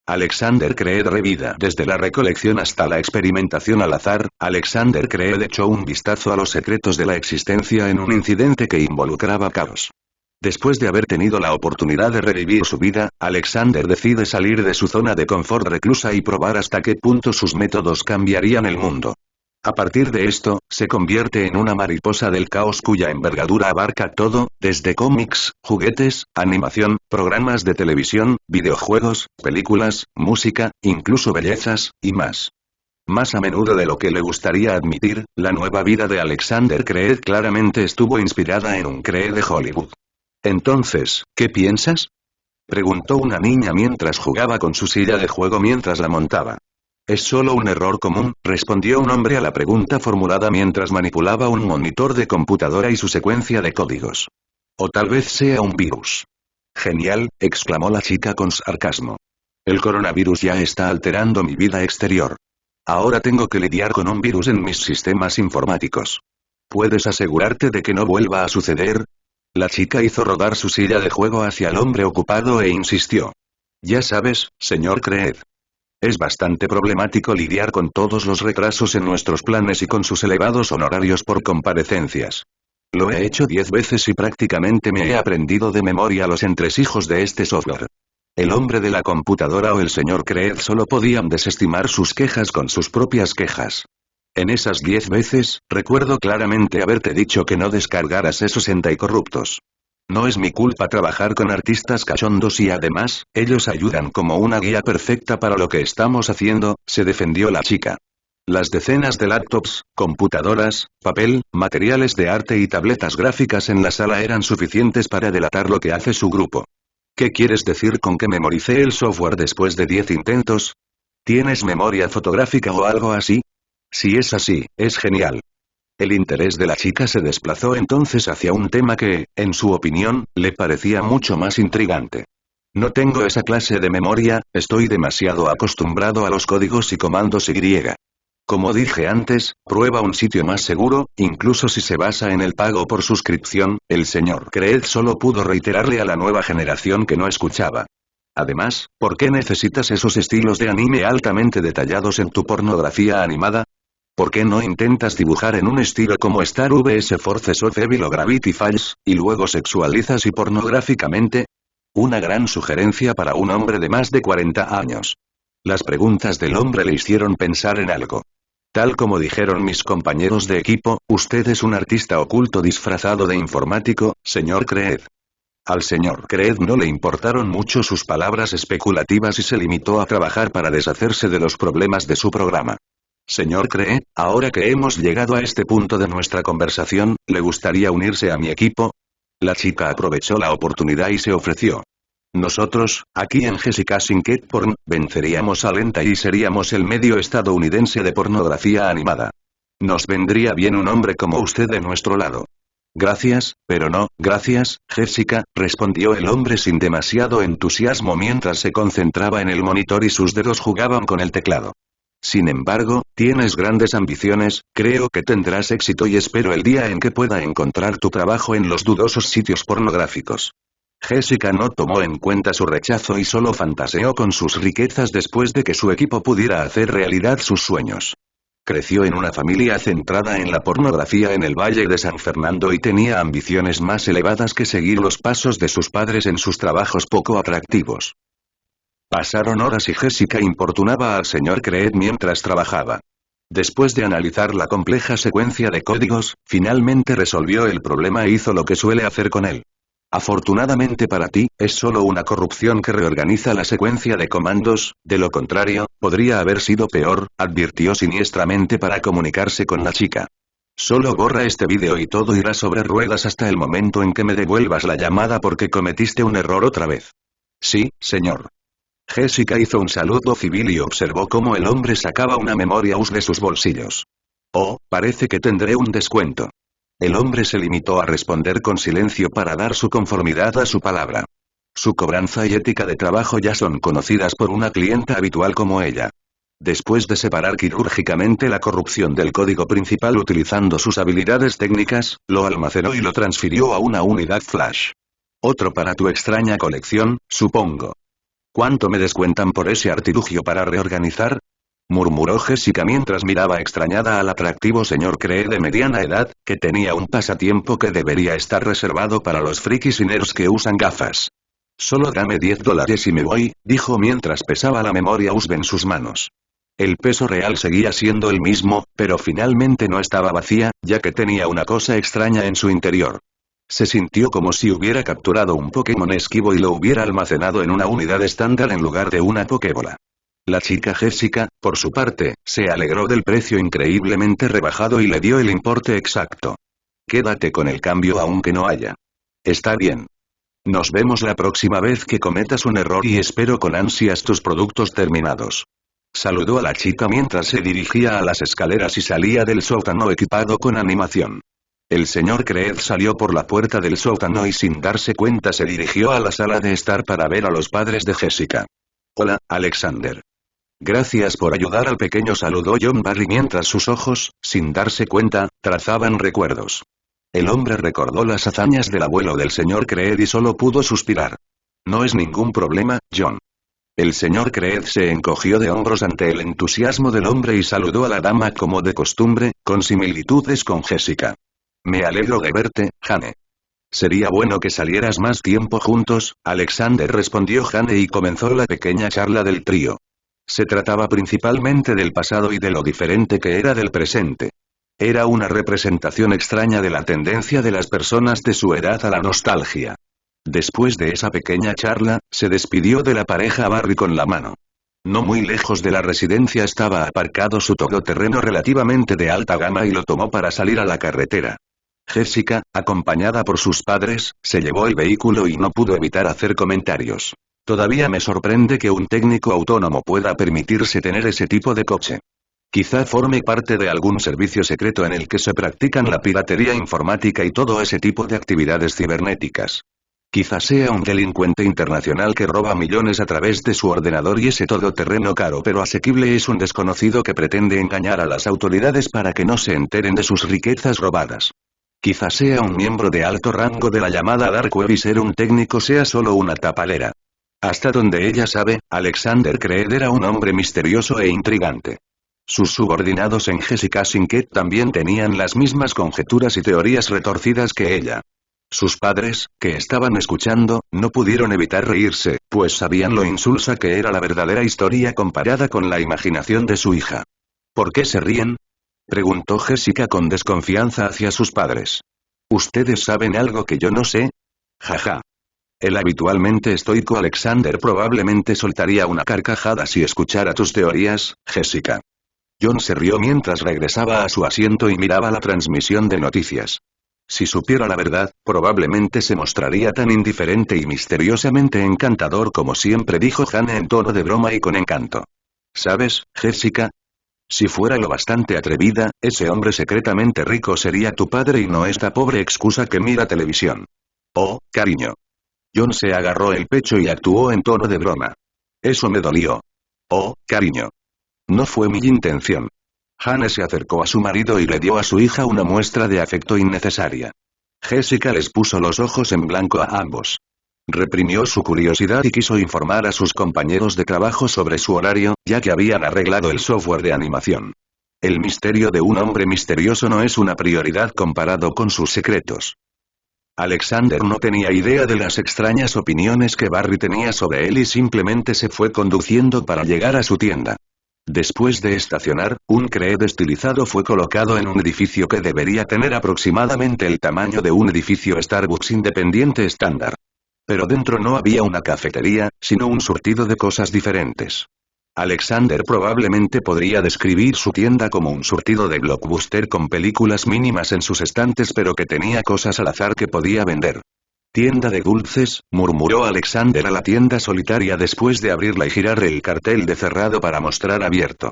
Alexander Creed revida. Desde la recolección hasta la experimentación al azar, Alexander Creed echó un vistazo a los secretos de la existencia en un incidente que involucraba caos. Después de haber tenido la oportunidad de revivir su vida, Alexander decide salir de su zona de confort reclusa y probar hasta qué punto sus métodos cambiarían el mundo. A partir de esto, se convierte en una mariposa del caos cuya envergadura abarca todo, desde cómics, juguetes, animación, programas de televisión, videojuegos, películas, música, incluso bellezas, y más. Más a menudo de lo que le gustaría admitir, la nueva vida de Alexander Creed claramente estuvo inspirada en un Creed de Hollywood. Entonces, ¿qué piensas?, preguntó una niña mientras jugaba con su silla de juego mientras la montaba. Es solo un error común, respondió un hombre a la pregunta formulada mientras manipulaba un monitor de computadora y su secuencia de códigos. O tal vez sea un virus. Genial, exclamó la chica con sarcasmo. El coronavirus ya está alterando mi vida exterior. Ahora tengo que lidiar con un virus en mis sistemas informáticos. ¿Puedes asegurarte de que no vuelva a suceder? La chica hizo rodar su silla de juego hacia el hombre ocupado e insistió. Ya sabes, señor Creed. Es bastante problemático lidiar con todos los retrasos en nuestros planes y con sus elevados honorarios por comparecencias. Lo he hecho 10 veces y prácticamente me he aprendido de memoria los entresijos de este software. El hombre de la computadora o el señor Creed solo podían desestimar sus quejas con sus propias quejas. En esas 10 veces, recuerdo claramente haberte dicho que no descargaras esos anticorruptos. No es mi culpa trabajar con artistas cachondos y además, ellos ayudan como una guía perfecta para lo que estamos haciendo, se defendió la chica. Las decenas de laptops, computadoras, papel, materiales de arte y tabletas gráficas en la sala eran suficientes para delatar lo que hace su grupo. ¿Qué quieres decir con que memoricé el software después de 10 intentos? ¿Tienes memoria fotográfica o algo así? Si es así, es genial. El interés de la chica se desplazó entonces hacia un tema que, en su opinión, le parecía mucho más intrigante. No tengo esa clase de memoria, estoy demasiado acostumbrado a los códigos y comandos Y. Como dije antes, prueba un sitio más seguro, incluso si se basa en el pago por suscripción, el señor Creed solo pudo reiterarle a la nueva generación que no escuchaba. Además, ¿por qué necesitas esos estilos de anime altamente detallados en tu pornografía animada? ¿Por qué no intentas dibujar en un estilo como Star vs Forces of Evil o Gravity Falls, y luego sexualizas y pornográficamente? Una gran sugerencia para un hombre de más de 40 años. Las preguntas del hombre le hicieron pensar en algo. Tal como dijeron mis compañeros de equipo, usted es un artista oculto disfrazado de informático, señor Creed. Al señor Creed no le importaron mucho sus palabras especulativas y se limitó a trabajar para deshacerse de los problemas de su programa. Señor Creed, ahora que hemos llegado a este punto de nuestra conversación, ¿le gustaría unirse a mi equipo? La chica aprovechó la oportunidad y se ofreció. Nosotros, aquí en Jessica Sinket Porn, venceríamos a Lenta y seríamos el medio estadounidense de pornografía animada. Nos vendría bien un hombre como usted de nuestro lado. Gracias, pero no, gracias, Jessica, respondió el hombre sin demasiado entusiasmo mientras se concentraba en el monitor y sus dedos jugaban con el teclado. Sin embargo, tienes grandes ambiciones, creo que tendrás éxito y espero el día en que pueda encontrar tu trabajo en los dudosos sitios pornográficos. Jessica no tomó en cuenta su rechazo y solo fantaseó con sus riquezas después de que su equipo pudiera hacer realidad sus sueños. Creció en una familia centrada en la pornografía en el Valle de San Fernando y tenía ambiciones más elevadas que seguir los pasos de sus padres en sus trabajos poco atractivos. Pasaron horas y Jessica importunaba al señor Creed mientras trabajaba. Después de analizar la compleja secuencia de códigos, finalmente resolvió el problema e hizo lo que suele hacer con él. Afortunadamente para ti, es solo una corrupción que reorganiza la secuencia de comandos, de lo contrario, podría haber sido peor, advirtió siniestramente para comunicarse con la chica. Solo borra este vídeo y todo irá sobre ruedas hasta el momento en que me devuelvas la llamada porque cometiste un error otra vez. Sí, señor. Jessica hizo un saludo civil y observó cómo el hombre sacaba una memoria US de sus bolsillos. Oh, parece que tendré un descuento. El hombre se limitó a responder con silencio para dar su conformidad a su palabra. Su cobranza y ética de trabajo ya son conocidas por una clienta habitual como ella. Después de separar quirúrgicamente la corrupción del código principal utilizando sus habilidades técnicas, lo almacenó y lo transfirió a una unidad flash. Otro para tu extraña colección, supongo. ¿Cuánto me descuentan por ese artilugio para reorganizar? Murmuró Jessica mientras miraba extrañada al atractivo señor Cree de mediana edad, que tenía un pasatiempo que debería estar reservado para los frikis y nerds que usan gafas. Solo dame $10 y me voy, dijo mientras pesaba la memoria USB en sus manos. El peso real seguía siendo el mismo, pero finalmente no estaba vacía, ya que tenía una cosa extraña en su interior. Se sintió como si hubiera capturado un Pokémon esquivo y lo hubiera almacenado en una unidad estándar en lugar de una Pokébola. La chica Jessica, por su parte, se alegró del precio increíblemente rebajado y le dio el importe exacto. Quédate con el cambio aunque no haya. Está bien. Nos vemos la próxima vez que cometas un error y espero con ansias tus productos terminados. Saludó a la chica mientras se dirigía a las escaleras y salía del sótano equipado con animación. El señor Creed salió por la puerta del sótano y sin darse cuenta se dirigió a la sala de estar para ver a los padres de Jessica. Hola, Alexander. Gracias por ayudar al pequeño, saludó John Barry mientras sus ojos, sin darse cuenta, trazaban recuerdos. El hombre recordó las hazañas del abuelo del señor Creed y solo pudo suspirar. No es ningún problema, John. El señor Creed se encogió de hombros ante el entusiasmo del hombre y saludó a la dama como de costumbre, con similitudes con Jessica. Me alegro de verte, Jane. Sería bueno que salieras más tiempo juntos, Alexander, respondió Jane y comenzó la pequeña charla del trío. Se trataba principalmente del pasado y de lo diferente que era del presente. Era una representación extraña de la tendencia de las personas de su edad a la nostalgia. Después de esa pequeña charla, se despidió de la pareja Barry con la mano. No muy lejos de la residencia estaba aparcado su todoterreno relativamente de alta gama y lo tomó para salir a la carretera. Jessica, acompañada por sus padres, se llevó el vehículo y no pudo evitar hacer comentarios. Todavía me sorprende que un técnico autónomo pueda permitirse tener ese tipo de coche. Quizá forme parte de algún servicio secreto en el que se practican la piratería informática y todo ese tipo de actividades cibernéticas. Quizá sea un delincuente internacional que roba millones a través de su ordenador y ese todoterreno caro pero asequible es un desconocido que pretende engañar a las autoridades para que no se enteren de sus riquezas robadas. Quizá sea un miembro de alto rango de la llamada Dark Web y ser un técnico sea solo una tapalera. Hasta donde ella sabe, Alexander Creed era un hombre misterioso e intrigante. Sus subordinados en Jessica Sinket también tenían las mismas conjeturas y teorías retorcidas que ella. Sus padres, que estaban escuchando, no pudieron evitar reírse, pues sabían lo insulsa que era la verdadera historia comparada con la imaginación de su hija. ¿Por qué se ríen?, preguntó Jessica con desconfianza hacia sus padres. ¿Ustedes saben algo que yo no sé? Jaja. El habitualmente estoico Alexander probablemente soltaría una carcajada si escuchara tus teorías, Jessica. John se rió mientras regresaba a su asiento y miraba la transmisión de noticias. Si supiera la verdad, probablemente se mostraría tan indiferente y misteriosamente encantador como siempre, dijo Jane en tono de broma y con encanto. ¿Sabes, Jessica? Si fuera lo bastante atrevida, ese hombre secretamente rico sería tu padre y no esta pobre excusa que mira televisión. Oh, cariño. John se agarró el pecho y actuó en tono de broma. Eso me dolió. Oh, cariño. No fue mi intención. Jane se acercó a su marido y le dio a su hija una muestra de afecto innecesaria. Jessica les puso los ojos en blanco a ambos. Reprimió su curiosidad y quiso informar a sus compañeros de trabajo sobre su horario, ya que habían arreglado el software de animación. El misterio de un hombre misterioso no es una prioridad comparado con sus secretos. Alexander no tenía idea de las extrañas opiniones que Barry tenía sobre él y simplemente se fue conduciendo para llegar a su tienda. Después de estacionar, un Creed estilizado fue colocado en un edificio que debería tener aproximadamente el tamaño de un edificio Starbucks independiente estándar. Pero dentro no había una cafetería, sino un surtido de cosas diferentes. Alexander probablemente podría describir su tienda como un surtido de blockbuster con películas mínimas en sus estantes pero que tenía cosas al azar que podía vender. Tienda de dulces, murmuró Alexander a la tienda solitaria después de abrirla y girar el cartel de cerrado para mostrar abierto.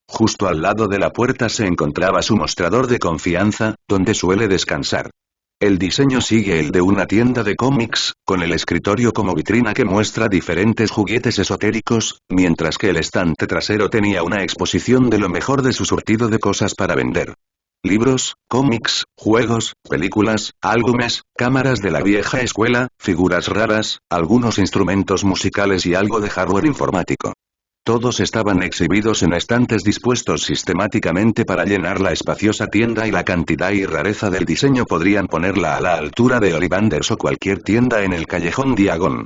Justo al lado de la puerta se encontraba su mostrador de confianza, donde suele descansar. El diseño sigue el de una tienda de cómics, con el escritorio como vitrina que muestra diferentes juguetes esotéricos, mientras que el estante trasero tenía una exposición de lo mejor de su surtido de cosas para vender. libros, cómics, juegos, películas, álbumes, cámaras de la vieja escuela, figuras raras, algunos instrumentos musicales y algo de hardware informático. Todos estaban exhibidos en estantes dispuestos sistemáticamente para llenar la espaciosa tienda y la cantidad y rareza del diseño podrían ponerla a la altura de Ollivanders o cualquier tienda en el callejón Diagon.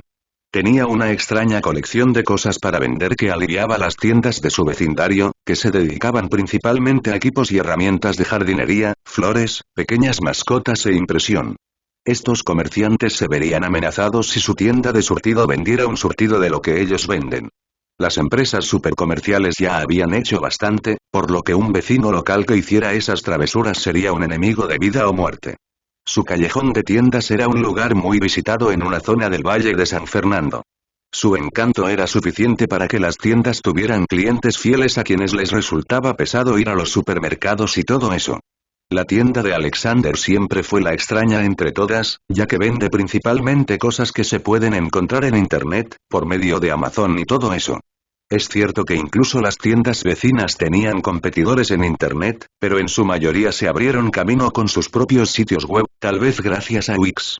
Tenía una extraña colección de cosas para vender que aliviaba las tiendas de su vecindario, que se dedicaban principalmente a equipos y herramientas de jardinería, flores, pequeñas mascotas e impresión. Estos comerciantes se verían amenazados si su tienda de surtido vendiera un surtido de lo que ellos venden. Las empresas supercomerciales ya habían hecho bastante, por lo que un vecino local que hiciera esas travesuras sería un enemigo de vida o muerte. Su callejón de tiendas era un lugar muy visitado en una zona del Valle de San Fernando. Su encanto era suficiente para que las tiendas tuvieran clientes fieles a quienes les resultaba pesado ir a los supermercados y todo eso. La tienda de Alexander siempre fue la extraña entre todas, ya que vende principalmente cosas que se pueden encontrar en internet, por medio de Amazon y todo eso. Es cierto que incluso las tiendas vecinas tenían competidores en internet, pero en su mayoría se abrieron camino con sus propios sitios web, tal vez gracias a Wix.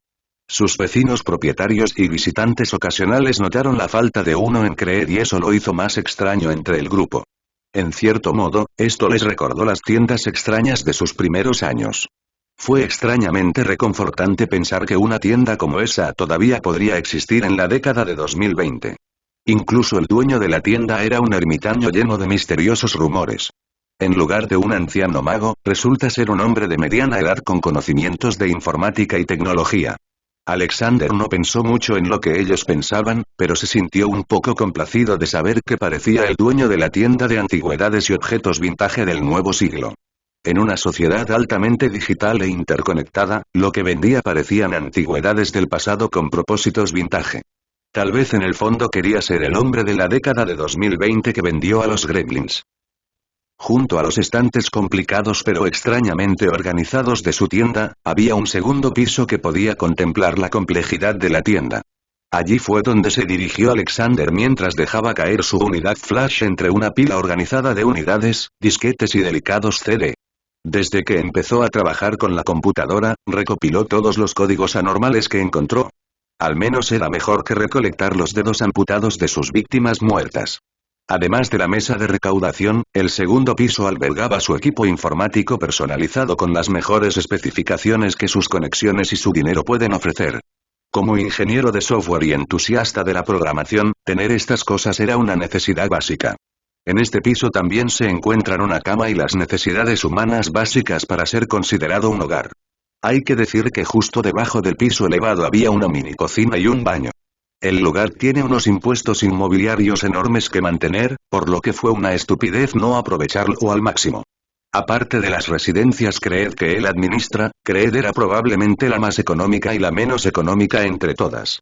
Sus vecinos propietarios y visitantes ocasionales notaron la falta de uno en creer y eso lo hizo más extraño entre el grupo. En cierto modo, esto les recordó las tiendas extrañas de sus primeros años. Fue extrañamente reconfortante pensar que una tienda como esa todavía podría existir en la década de 2020. Incluso el dueño de la tienda era un ermitaño lleno de misteriosos rumores. En lugar de un anciano mago, resulta ser un hombre de mediana edad con conocimientos de informática y tecnología. Alexander no pensó mucho en lo que ellos pensaban, pero se sintió un poco complacido de saber que parecía el dueño de la tienda de antigüedades y objetos vintage del nuevo siglo. En una sociedad altamente digital e interconectada, lo que vendía parecían antigüedades del pasado con propósitos vintage. Tal vez en el fondo quería ser el hombre de la década de 2020 que vendió a los gremlins. Junto a los estantes complicados pero extrañamente organizados de su tienda, había un segundo piso que podía contemplar la complejidad de la tienda. Allí fue donde se dirigió Alexander mientras dejaba caer su unidad flash entre una pila organizada de unidades, disquetes y delicados CD. Desde que empezó a trabajar con la computadora, recopiló todos los códigos anormales que encontró. Al menos era mejor que recolectar los dedos amputados de sus víctimas muertas. Además de la mesa de recaudación, el segundo piso albergaba su equipo informático personalizado con las mejores especificaciones que sus conexiones y su dinero pueden ofrecer. Como ingeniero de software y entusiasta de la programación, tener estas cosas era una necesidad básica. En este piso también se encuentran una cama y las necesidades humanas básicas para ser considerado un hogar. Hay que decir que justo debajo del piso elevado había una mini cocina y un baño. El lugar tiene unos impuestos inmobiliarios enormes que mantener, por lo que fue una estupidez no aprovecharlo al máximo. Aparte de las residencias Creed que él administra, Creed era probablemente la más económica y la menos económica entre todas.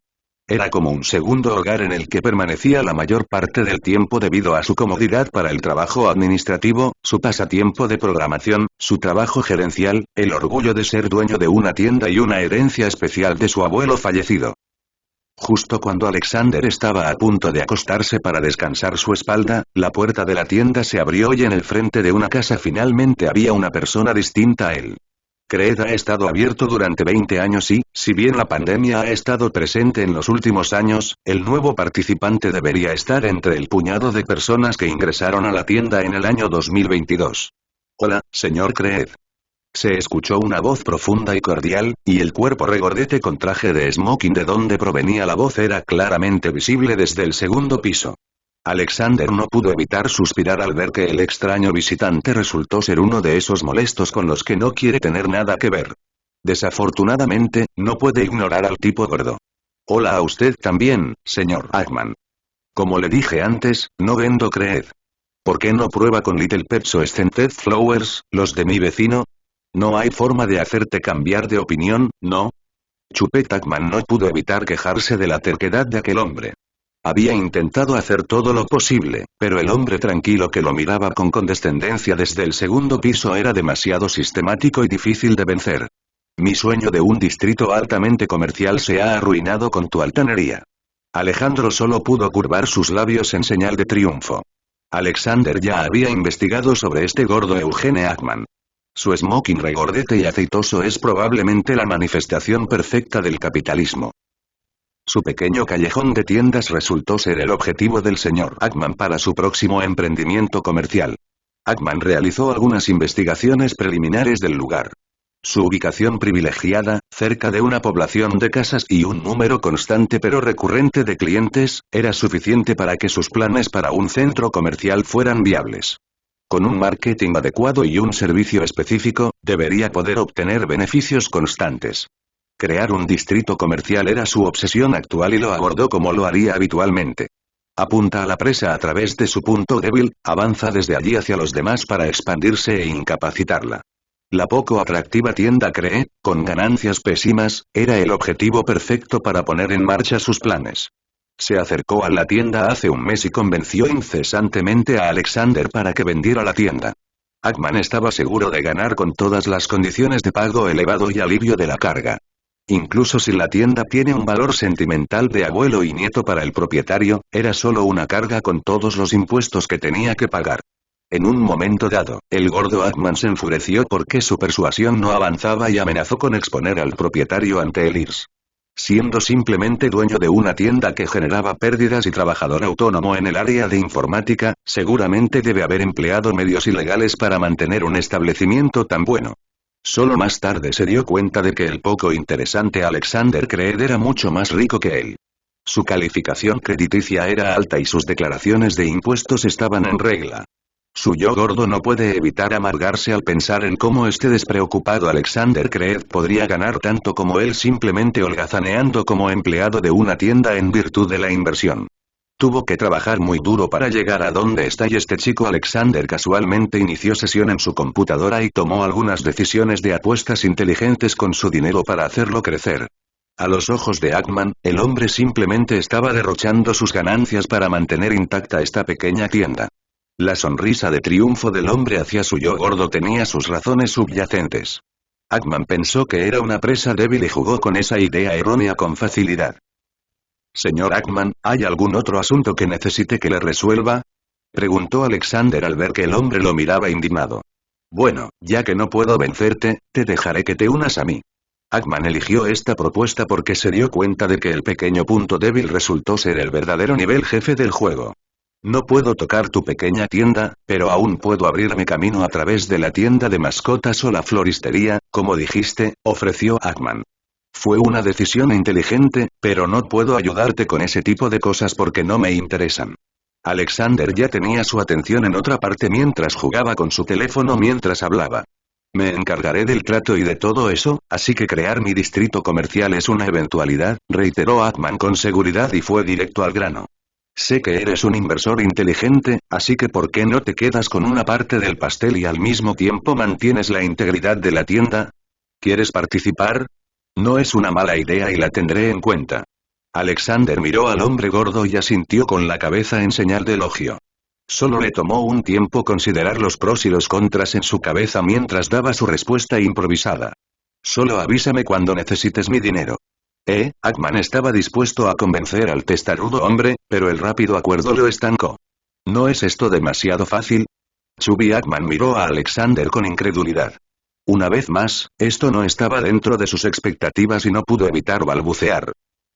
Era como un segundo hogar en el que permanecía la mayor parte del tiempo debido a su comodidad para el trabajo administrativo, su pasatiempo de programación, su trabajo gerencial, el orgullo de ser dueño de una tienda y una herencia especial de su abuelo fallecido. Justo cuando Alexander estaba a punto de acostarse para descansar su espalda, la puerta de la tienda se abrió y en el frente de una casa finalmente había una persona distinta a él. Creed ha estado abierto durante 20 años y, si bien la pandemia ha estado presente en los últimos años, el nuevo participante debería estar entre el puñado de personas que ingresaron a la tienda en el año 2022. Hola, señor Creed. Se escuchó una voz profunda y cordial, y el cuerpo regordete con traje de smoking de donde provenía la voz era claramente visible desde el segundo piso. Alexander no pudo evitar suspirar al ver que el extraño visitante resultó ser uno de esos molestos con los que no quiere tener nada que ver. Desafortunadamente, no puede ignorar al tipo gordo. Hola a usted también, señor Ackman. Como le dije antes, no vendo Creed. ¿Por qué no prueba con Little Pets o Scented Flowers, los de mi vecino? No hay forma de hacerte cambiar de opinión, ¿no? Chupet Ackman no pudo evitar quejarse de la terquedad de aquel hombre. Había intentado hacer todo lo posible, pero el hombre tranquilo que lo miraba con condescendencia desde el segundo piso era demasiado sistemático y difícil de vencer. Mi sueño de un distrito altamente comercial se ha arruinado con tu altanería. Alejandro solo pudo curvar sus labios en señal de triunfo. Alexander ya había investigado sobre este gordo Eugene Ackman. Su smoking regordete y aceitoso es probablemente la manifestación perfecta del capitalismo. Su pequeño callejón de tiendas resultó ser el objetivo del señor Ackman para su próximo emprendimiento comercial. Ackman realizó algunas investigaciones preliminares del lugar. Su ubicación privilegiada, cerca de una población de casas y un número constante pero recurrente de clientes, era suficiente para que sus planes para un centro comercial fueran viables. Con un marketing adecuado y un servicio específico, debería poder obtener beneficios constantes. Crear un distrito comercial era su obsesión actual y lo abordó como lo haría habitualmente. Apunta a la presa a través de su punto débil, avanza desde allí hacia los demás para expandirse e incapacitarla. La poco atractiva tienda Cree, con ganancias pésimas, era el objetivo perfecto para poner en marcha sus planes. Se acercó a la tienda hace un mes y convenció incesantemente a Alexander para que vendiera la tienda. Ackman estaba seguro de ganar con todas las condiciones de pago elevado y alivio de la carga. Incluso si la tienda tiene un valor sentimental de abuelo y nieto para el propietario, era solo una carga con todos los impuestos que tenía que pagar. En un momento dado, el gordo Ackman se enfureció porque su persuasión no avanzaba y amenazó con exponer al propietario ante el IRS. Siendo simplemente dueño de una tienda que generaba pérdidas y trabajador autónomo en el área de informática, seguramente debe haber empleado medios ilegales para mantener un establecimiento tan bueno. Solo más tarde se dio cuenta de que el poco interesante Alexander Creed era mucho más rico que él. Su calificación crediticia era alta y sus declaraciones de impuestos estaban en regla. Su yo gordo no puede evitar amargarse al pensar en cómo este despreocupado Alexander Creed podría ganar tanto como él simplemente holgazaneando como empleado de una tienda en virtud de la inversión. Tuvo que trabajar muy duro para llegar a donde está y este chico Alexander casualmente inició sesión en su computadora y tomó algunas decisiones de apuestas inteligentes con su dinero para hacerlo crecer. A los ojos de Ackman, el hombre simplemente estaba derrochando sus ganancias para mantener intacta esta pequeña tienda. La sonrisa de triunfo del hombre hacia su yo gordo tenía sus razones subyacentes. Ackman pensó que era una presa débil y jugó con esa idea errónea con facilidad. Señor Ackman, ¿hay algún otro asunto que necesite que le resuelva? Preguntó Alexander al ver que el hombre lo miraba indignado. Bueno, ya que no puedo vencerte, te dejaré que te unas a mí. Ackman eligió esta propuesta porque se dio cuenta de que el pequeño punto débil resultó ser el verdadero nivel jefe del juego. No puedo tocar tu pequeña tienda, pero aún puedo abrirme camino a través de la tienda de mascotas o la floristería, como dijiste, ofreció Ackman. Fue una decisión inteligente, pero no puedo ayudarte con ese tipo de cosas porque no me interesan. Alexander ya tenía su atención en otra parte mientras jugaba con su teléfono mientras hablaba. Me encargaré del trato y de todo eso, así que crear mi distrito comercial es una eventualidad, reiteró Ackman con seguridad y fue directo al grano. Sé que eres un inversor inteligente, así que ¿por qué no te quedas con una parte del pastel y al mismo tiempo mantienes la integridad de la tienda? ¿Quieres participar? No es una mala idea y la tendré en cuenta. Alexander miró al hombre gordo y asintió con la cabeza en señal de elogio. Solo le tomó un tiempo considerar los pros y los contras en su cabeza mientras daba su respuesta improvisada. Solo avísame cuando necesites mi dinero. Ackman estaba dispuesto a convencer al testarudo hombre, pero el rápido acuerdo lo estancó. ¿No es esto demasiado fácil? Chubby Ackman miró a Alexander con incredulidad. Una vez más, esto no estaba dentro de sus expectativas y no pudo evitar balbucear.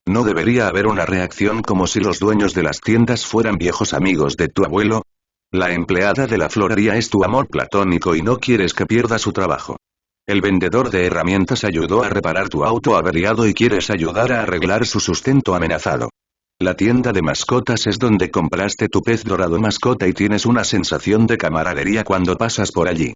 ¿No debería haber una reacción como si los dueños de las tiendas fueran viejos amigos de tu abuelo? La empleada de la florería es tu amor platónico y no quieres que pierda su trabajo. El vendedor de herramientas ayudó a reparar tu auto averiado y quieres ayudar a arreglar su sustento amenazado. La tienda de mascotas es donde compraste tu pez dorado mascota y tienes una sensación de camaradería cuando pasas por allí.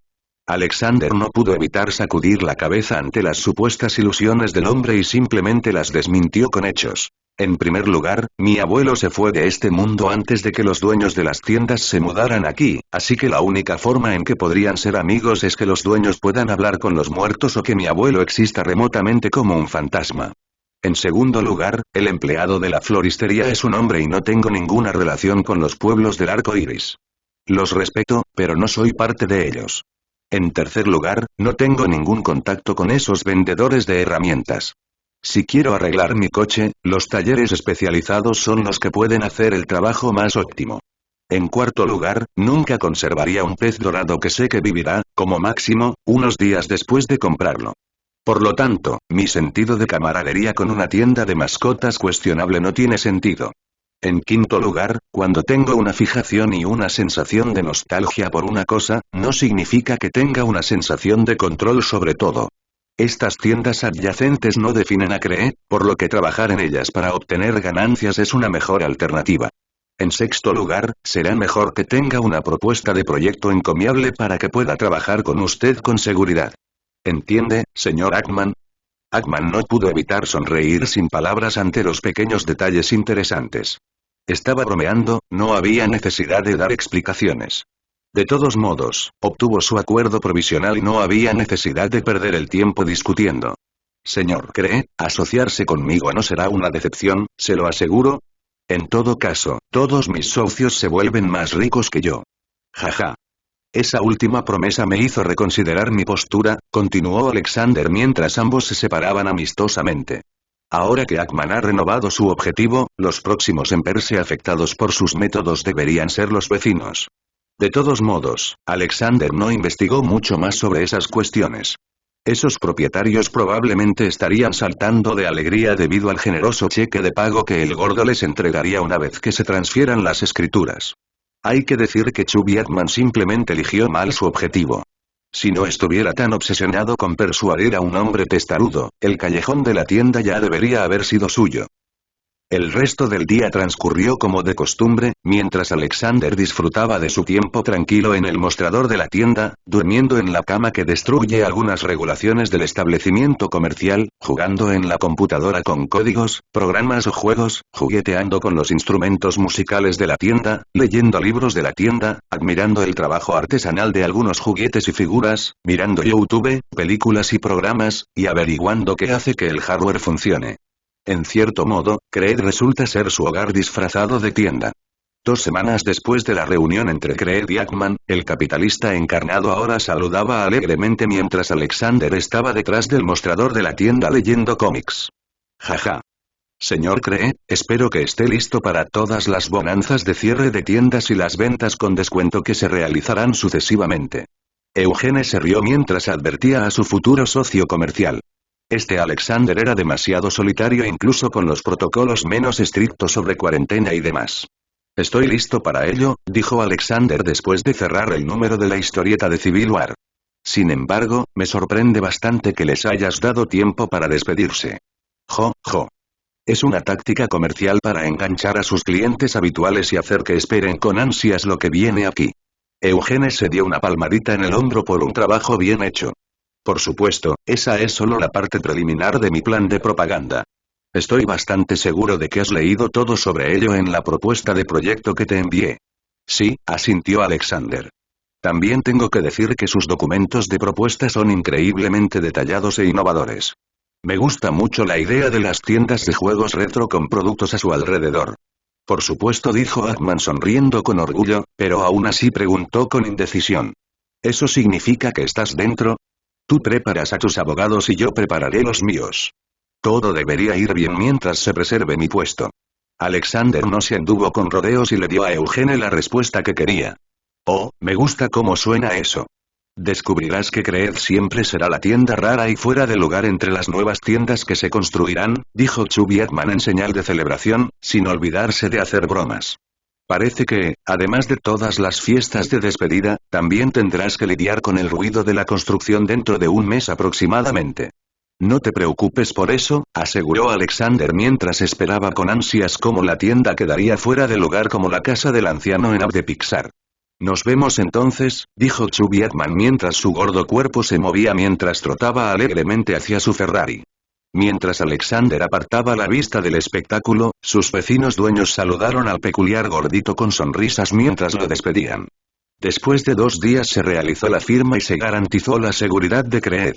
Alexander no pudo evitar sacudir la cabeza ante las supuestas ilusiones del hombre y simplemente las desmintió con hechos. En primer lugar, mi abuelo se fue de este mundo antes de que los dueños de las tiendas se mudaran aquí, así que la única forma en que podrían ser amigos es que los dueños puedan hablar con los muertos o que mi abuelo exista remotamente como un fantasma. En segundo lugar, el empleado de la floristería es un hombre y no tengo ninguna relación con los pueblos del arco iris. Los respeto, pero no soy parte de ellos. En tercer lugar, no tengo ningún contacto con esos vendedores de herramientas. Si quiero arreglar mi coche, los talleres especializados son los que pueden hacer el trabajo más óptimo. En cuarto lugar, nunca conservaría un pez dorado que sé que vivirá, como máximo, unos días después de comprarlo. Por lo tanto, mi sentido de camaradería con una tienda de mascotas cuestionable no tiene sentido. En quinto lugar, cuando tengo una fijación y una sensación de nostalgia por una cosa, no significa que tenga una sensación de control sobre todo. Estas tiendas adyacentes no definen a Cree, por lo que trabajar en ellas para obtener ganancias es una mejor alternativa. En sexto lugar, será mejor que tenga una propuesta de proyecto encomiable para que pueda trabajar con usted con seguridad. ¿Entiende, señor Ackman? Ackman no pudo evitar sonreír sin palabras ante los pequeños detalles interesantes. Estaba bromeando, no había necesidad de dar explicaciones. De todos modos, obtuvo su acuerdo provisional y no había necesidad de perder el tiempo discutiendo. Señor Cree, asociarse conmigo no será una decepción, se lo aseguro. En todo caso, todos mis socios se vuelven más ricos que yo. Jaja. Esa última promesa me hizo reconsiderar mi postura, continuó Alexander mientras ambos se separaban amistosamente. Ahora que Ackman ha renovado su objetivo, los próximos en verse afectados por sus métodos deberían ser los vecinos. De todos modos, Alexander no investigó mucho más sobre esas cuestiones. Esos propietarios probablemente estarían saltando de alegría debido al generoso cheque de pago que el gordo les entregaría una vez que se transfieran las escrituras. Hay que decir que Chubby Ackman simplemente eligió mal su objetivo. Si no estuviera tan obsesionado con persuadir a un hombre testarudo, el callejón de la tienda ya debería haber sido suyo. El resto del día transcurrió como de costumbre, mientras Alexander disfrutaba de su tiempo tranquilo en el mostrador de la tienda, durmiendo en la cama que destruye algunas regulaciones del establecimiento comercial, jugando en la computadora con códigos, programas o juegos, jugueteando con los instrumentos musicales de la tienda, leyendo libros de la tienda, admirando el trabajo artesanal de algunos juguetes y figuras, mirando YouTube, películas y programas, y averiguando qué hace que el hardware funcione. En cierto modo, Craig resulta ser su hogar disfrazado de tienda. 2 semanas después de la reunión entre Craig y Ackman, el capitalista encarnado ahora saludaba alegremente mientras Alexander estaba detrás del mostrador de la tienda leyendo cómics. Jaja. Señor Craig, espero que esté listo para todas las bonanzas de cierre de tiendas y las ventas con descuento que se realizarán sucesivamente. Eugene se rió mientras advertía a su futuro socio comercial. Este Alexander era demasiado solitario incluso con los protocolos menos estrictos sobre cuarentena y demás. Estoy listo para ello, dijo Alexander después de cerrar el número de la historieta de Civil War. Sin embargo, me sorprende bastante que les hayas dado tiempo para despedirse. Jo. Es una táctica comercial para enganchar a sus clientes habituales y hacer que esperen con ansias lo que viene aquí. Eugene se dio una palmadita en el hombro por un trabajo bien hecho. Por supuesto, esa es solo la parte preliminar de mi plan de propaganda. Estoy bastante seguro de que has leído todo sobre ello en la propuesta de proyecto que te envié. Sí, asintió Alexander. También tengo que decir que sus documentos de propuesta son increíblemente detallados e innovadores. Me gusta mucho la idea de las tiendas de juegos retro con productos a su alrededor. Por supuesto, dijo Ackman sonriendo con orgullo, pero aún así preguntó con indecisión. ¿Eso significa que estás dentro? Tú preparas a tus abogados y yo prepararé los míos. Todo debería ir bien mientras se preserve mi puesto. Alexander no se anduvo con rodeos y le dio a Eugene la respuesta que quería. Oh, me gusta cómo suena eso. Descubrirás que Craig siempre será la tienda rara y fuera de lugar entre las nuevas tiendas que se construirán, dijo Chubby Ackman en señal de celebración, sin olvidarse de hacer bromas. Parece que, además de todas las fiestas de despedida, también tendrás que lidiar con el ruido de la construcción dentro de un mes aproximadamente. No te preocupes por eso, aseguró Alexander mientras esperaba con ansias cómo la tienda quedaría fuera de lugar como la casa del anciano en Up de Pixar. Nos vemos entonces, dijo Chubby Ackman mientras su gordo cuerpo se movía mientras trotaba alegremente hacia su Ferrari. Mientras Alexander apartaba la vista del espectáculo, sus vecinos dueños saludaron al peculiar gordito con sonrisas mientras lo despedían. Después de 2 días se realizó la firma y se garantizó la seguridad de Craig.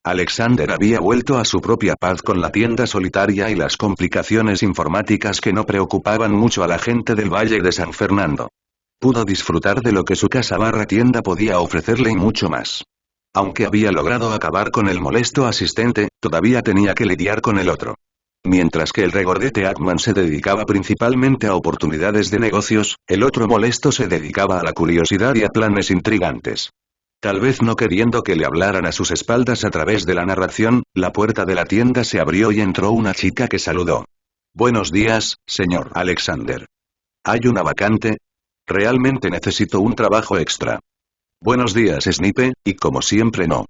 Alexander había vuelto a su propia paz con la tienda solitaria y las complicaciones informáticas que no preocupaban mucho a la gente del Valle de San Fernando. Pudo disfrutar de lo que su casa/tienda podía ofrecerle y mucho más. Aunque había logrado acabar con el molesto asistente, todavía tenía que lidiar con el otro. Mientras que el regordete Ackman se dedicaba principalmente a oportunidades de negocios, el otro molesto se dedicaba a la curiosidad y a planes intrigantes. Tal vez no queriendo que le hablaran a sus espaldas a través de la narración, la puerta de la tienda se abrió y entró una chica que saludó. Buenos días, señor Alexander. ¿Hay una vacante? Realmente necesito un trabajo extra. Buenos días, Snipe, y como siempre no.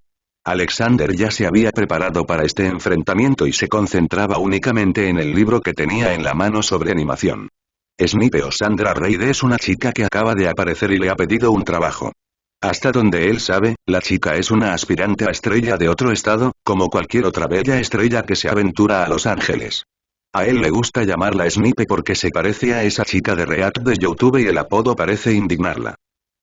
Alexander ya se había preparado para este enfrentamiento y se concentraba únicamente en el libro que tenía en la mano sobre animación. Snipe o Sandra Reid es una chica que acaba de aparecer y le ha pedido un trabajo. Hasta donde él sabe, la chica es una aspirante a estrella de otro estado, como cualquier otra bella estrella que se aventura a Los Ángeles. A él le gusta llamarla Snipe porque se parece a esa chica de React de YouTube y el apodo parece indignarla.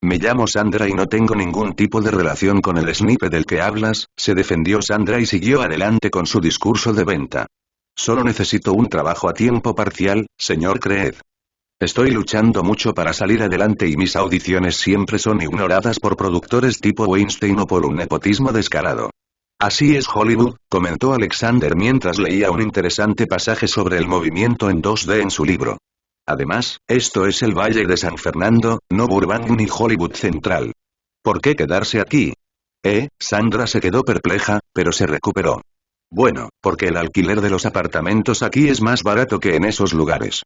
Me llamo Sandra y no tengo ningún tipo de relación con el Snipe del que hablas, se defendió Sandra y siguió adelante con su discurso de venta. Solo necesito un trabajo a tiempo parcial, señor Creed. Estoy luchando mucho para salir adelante y mis audiciones siempre son ignoradas por productores tipo Weinstein o por un nepotismo descarado. Así es Hollywood, comentó Alexander mientras leía un interesante pasaje sobre el movimiento en 2D en su libro. Además, esto es el Valle de San Fernando, no Burbank ni Hollywood Central. ¿Por qué quedarse aquí? Sandra se quedó perpleja, pero se recuperó. Bueno, porque el alquiler de los apartamentos aquí es más barato que en esos lugares.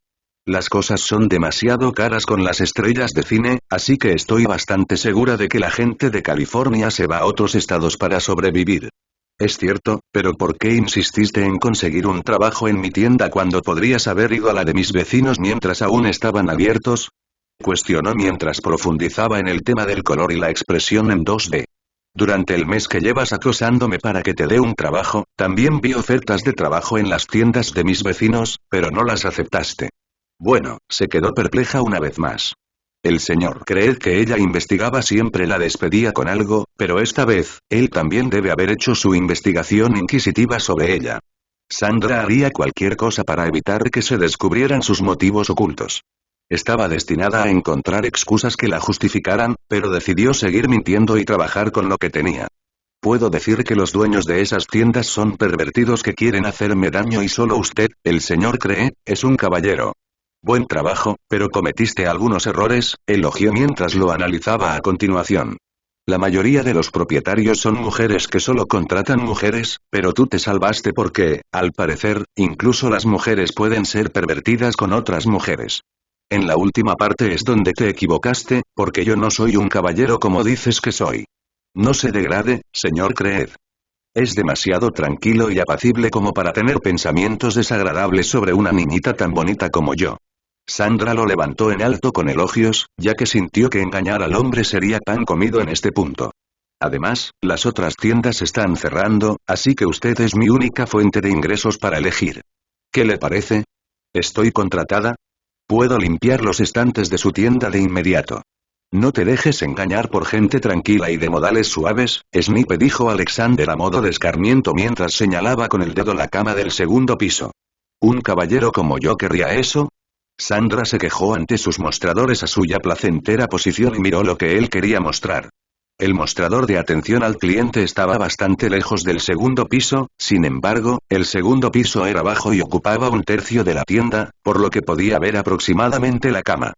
Las cosas son demasiado caras con las estrellas de cine, así que estoy bastante segura de que la gente de California se va a otros estados para sobrevivir. Es cierto, pero ¿por qué insististe en conseguir un trabajo en mi tienda cuando podrías haber ido a la de mis vecinos mientras aún estaban abiertos? Cuestionó mientras profundizaba en el tema del color y la expresión en 2D. Durante el mes que llevas acosándome para que te dé un trabajo, también vi ofertas de trabajo en las tiendas de mis vecinos, pero no las aceptaste. Bueno, se quedó perpleja una vez más. El señor cree que ella investigaba siempre la despedía con algo, pero esta vez, él también debe haber hecho su investigación inquisitiva sobre ella. Sandra haría cualquier cosa para evitar que se descubrieran sus motivos ocultos. Estaba destinada a encontrar excusas que la justificaran, pero decidió seguir mintiendo y trabajar con lo que tenía. Puedo decir que los dueños de esas tiendas son pervertidos que quieren hacerme daño y solo usted, el señor cree, es un caballero. Buen trabajo, pero cometiste algunos errores, elogió mientras lo analizaba a continuación. La mayoría de los propietarios son mujeres que solo contratan mujeres, pero tú te salvaste porque, al parecer, incluso las mujeres pueden ser pervertidas con otras mujeres. En la última parte es donde te equivocaste, porque yo no soy un caballero como dices que soy. No se degrade, señor Creed. Es demasiado tranquilo y apacible como para tener pensamientos desagradables sobre una niñita tan bonita como yo. Sandra lo levantó en alto con elogios, ya que sintió que engañar al hombre sería pan comido en este punto. Además, las otras tiendas están cerrando, así que usted es mi única fuente de ingresos para elegir. ¿Qué le parece? ¿Estoy contratada? Puedo limpiar los estantes de su tienda de inmediato. No te dejes engañar por gente tranquila y de modales suaves, Snipe dijo Alexander a modo de escarmiento mientras señalaba con el dedo la cama del segundo piso. ¿Un caballero como yo querría eso? Sandra se quejó ante sus mostradores a su ya placentera posición y miró lo que él quería mostrar. El mostrador de atención al cliente estaba bastante lejos del segundo piso, sin embargo, el segundo piso era bajo y ocupaba un tercio de la tienda, por lo que podía ver aproximadamente la cama.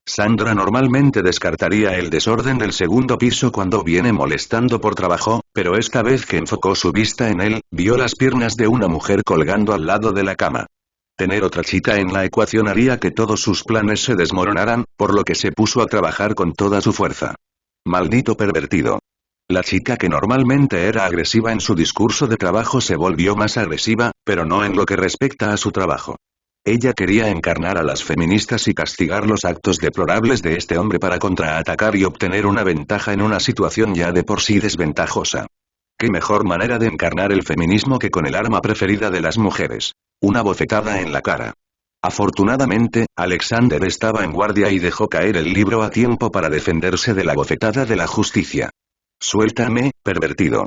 Sandra normalmente descartaría el desorden del segundo piso cuando viene molestando por trabajo, pero esta vez que enfocó su vista en él, vio las piernas de una mujer colgando al lado de la cama. Tener otra chica en la ecuación haría que todos sus planes se desmoronaran, por lo que se puso a trabajar con toda su fuerza. Maldito pervertido. La chica que normalmente era agresiva en su discurso de trabajo se volvió más agresiva, pero no en lo que respecta a su trabajo. Ella quería encarnar a las feministas y castigar los actos deplorables de este hombre para contraatacar y obtener una ventaja en una situación ya de por sí desventajosa. ¿Qué mejor manera de encarnar el feminismo que con el arma preferida de las mujeres? Una bofetada en la cara. Afortunadamente, Alexander estaba en guardia y dejó caer el libro a tiempo para defenderse de la bofetada de la justicia. Suéltame, pervertido.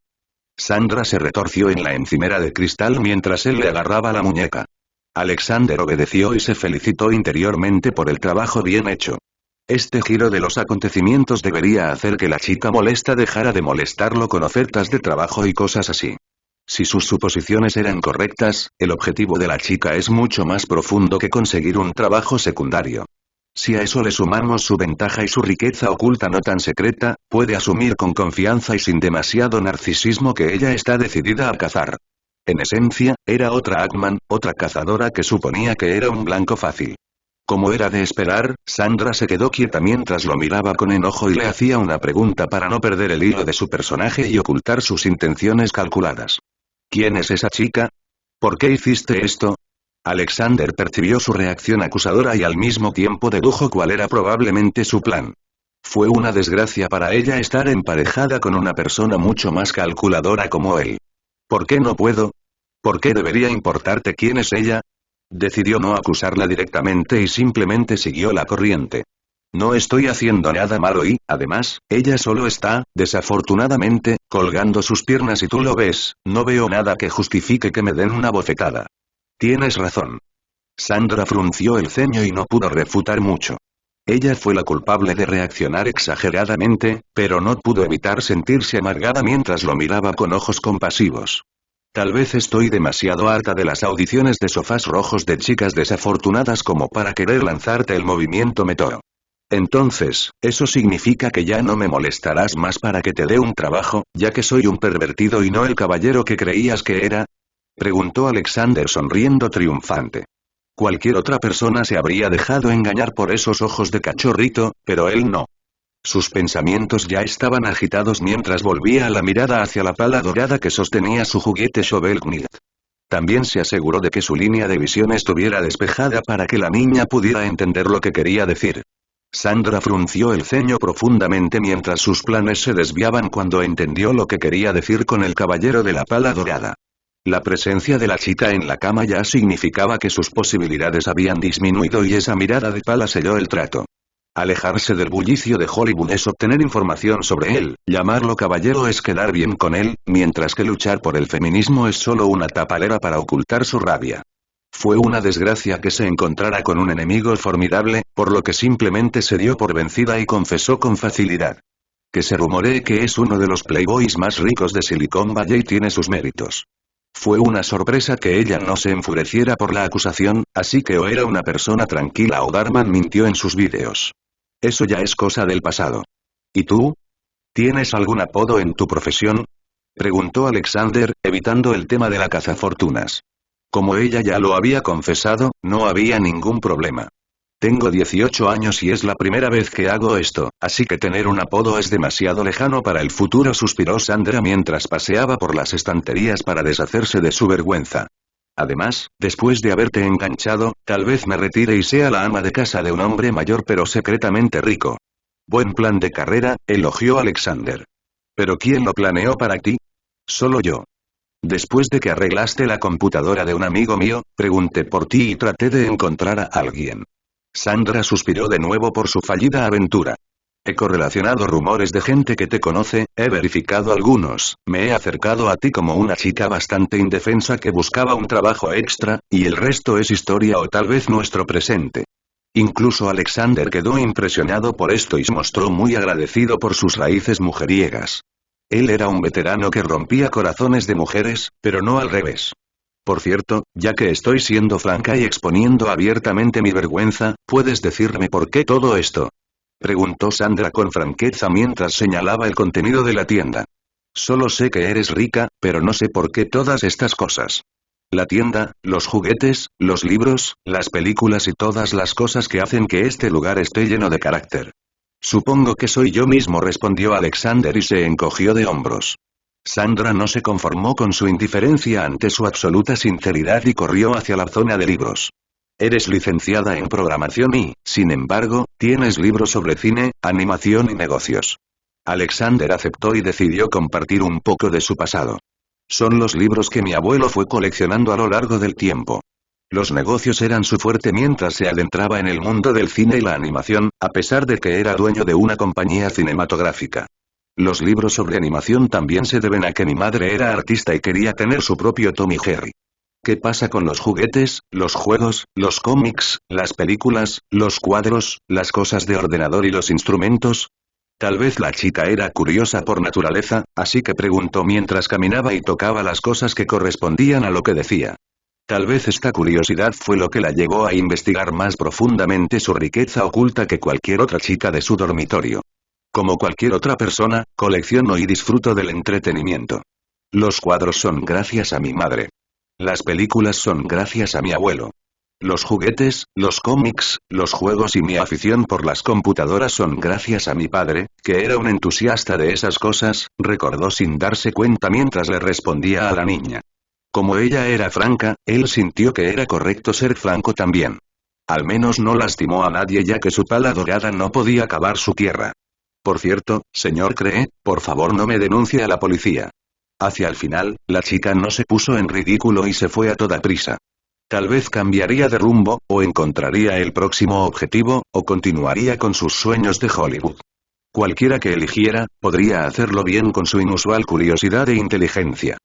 Sandra se retorció en la encimera de cristal mientras él le agarraba la muñeca. Alexander obedeció y se felicitó interiormente por el trabajo bien hecho. Este giro de los acontecimientos debería hacer que la chica molesta dejara de molestarlo con ofertas de trabajo y cosas así. Si sus suposiciones eran correctas, el objetivo de la chica es mucho más profundo que conseguir un trabajo secundario. Si a eso le sumamos su ventaja y su riqueza oculta no tan secreta, puede asumir con confianza y sin demasiado narcisismo que ella está decidida a cazar. En esencia, era otra Ackman, otra cazadora que suponía que era un blanco fácil. Como era de esperar, Sandra se quedó quieta mientras lo miraba con enojo y le hacía una pregunta para no perder el hilo de su personaje y ocultar sus intenciones calculadas. ¿Quién es esa chica? ¿Por qué hiciste esto? Alexander percibió su reacción acusadora y al mismo tiempo dedujo cuál era probablemente su plan. Fue una desgracia para ella estar emparejada con una persona mucho más calculadora como él. ¿Por qué no puedo? ¿Por qué debería importarte quién es ella? Decidió no acusarla directamente y simplemente siguió la corriente. No estoy haciendo nada malo y, además, ella solo está, desafortunadamente, colgando sus piernas y tú lo ves, no veo nada que justifique que me den una bofetada. Tienes razón. Sandra frunció el ceño y no pudo refutar mucho. Ella fue la culpable de reaccionar exageradamente, pero no pudo evitar sentirse amargada mientras lo miraba con ojos compasivos. Tal vez estoy demasiado harta de las audiciones de sofás rojos de chicas desafortunadas como para querer lanzarte el movimiento Metoro. Entonces, ¿eso significa que ya no me molestarás más para que te dé un trabajo, ya que soy un pervertido y no el caballero que creías que era? Preguntó Alexander sonriendo triunfante. Cualquier otra persona se habría dejado engañar por esos ojos de cachorrito, pero él no. Sus pensamientos ya estaban agitados mientras volvía la mirada hacia la pala dorada que sostenía su juguete Shovel Knight. También se aseguró de que su línea de visión estuviera despejada para que la niña pudiera entender lo que quería decir. Sandra frunció el ceño profundamente mientras sus planes se desviaban cuando entendió lo que quería decir con el caballero de la pala dorada. La presencia de la chica en la cama ya significaba que sus posibilidades habían disminuido y esa mirada de pala selló el trato. Alejarse del bullicio de Hollywood es obtener información sobre él, llamarlo caballero es quedar bien con él, mientras que luchar por el feminismo es solo una tapadera para ocultar su rabia. Fue una desgracia que se encontrara con un enemigo formidable, por lo que simplemente se dio por vencida y confesó con facilidad. Que se rumoree que es uno de los playboys más ricos de Silicon Valley tiene sus méritos. Fue una sorpresa que ella no se enfureciera por la acusación, así que o era una persona tranquila o Darman mintió en sus vídeos. Eso ya es cosa del pasado. ¿Y tú? ¿Tienes algún apodo en tu profesión? Preguntó Alexander, evitando el tema de la cazafortunas. Como ella ya lo había confesado, no había ningún problema. Tengo 18 años y es la primera vez que hago esto, así que tener un apodo es demasiado lejano para el futuro, suspiró Sandra mientras paseaba por las estanterías para deshacerse de su vergüenza. Además, después de haberte enganchado, tal vez me retire y sea la ama de casa de un hombre mayor pero secretamente rico. Buen plan de carrera, elogió Alexander. ¿Pero quién lo planeó para ti? Solo yo. Después de que arreglaste la computadora de un amigo mío, pregunté por ti y traté de encontrar a alguien. Sandra suspiró de nuevo por su fallida aventura. He correlacionado rumores de gente que te conoce, he verificado algunos, me he acercado a ti como una chica bastante indefensa que buscaba un trabajo extra, y el resto es historia o tal vez nuestro presente. Incluso Alexander quedó impresionado por esto y se mostró muy agradecido por sus raíces mujeriegas. Él era un veterano que rompía corazones de mujeres, pero no al revés. Por cierto, ya que estoy siendo franca y exponiendo abiertamente mi vergüenza, ¿puedes decirme por qué todo esto? Preguntó Sandra con franqueza mientras señalaba el contenido de la tienda. Solo sé que eres rica, pero no sé por qué todas estas cosas. La tienda, los juguetes, los libros, las películas y todas las cosas que hacen que este lugar esté lleno de carácter. Supongo que soy yo mismo, respondió Alexander y se encogió de hombros. Sandra no se conformó con su indiferencia ante su absoluta sinceridad y corrió hacia la zona de libros. Eres licenciada en programación y, sin embargo, tienes libros sobre cine, animación y negocios. Alexander aceptó y decidió compartir un poco de su pasado. Son los libros que mi abuelo fue coleccionando a lo largo del tiempo. Los negocios eran su fuerte mientras se adentraba en el mundo del cine y la animación, a pesar de que era dueño de una compañía cinematográfica. Los libros sobre animación también se deben a que mi madre era artista y quería tener su propio Tom y Jerry. ¿Qué pasa con los juguetes, los juegos, los cómics, las películas, los cuadros, las cosas de ordenador y los instrumentos? Tal vez la chica era curiosa por naturaleza, así que preguntó mientras caminaba y tocaba las cosas que correspondían a lo que decía. Tal vez esta curiosidad fue lo que la llevó a investigar más profundamente su riqueza oculta que cualquier otra chica de su dormitorio. Como cualquier otra persona, colecciono y disfruto del entretenimiento. Los cuadros son gracias a mi madre. Las películas son gracias a mi abuelo. Los juguetes, los cómics, los juegos y mi afición por las computadoras son gracias a mi padre, que era un entusiasta de esas cosas, recordó sin darse cuenta mientras le respondía a la niña. Como ella era franca, él sintió que era correcto ser franco también. Al menos no lastimó a nadie ya que su pala dorada no podía cavar su tierra. Por cierto, señor Cree, por favor no me denuncie a la policía. Hacia el final, la chica no se puso en ridículo y se fue a toda prisa. Tal vez cambiaría de rumbo, o encontraría el próximo objetivo, o continuaría con sus sueños de Hollywood. Cualquiera que eligiera, podría hacerlo bien con su inusual curiosidad e inteligencia.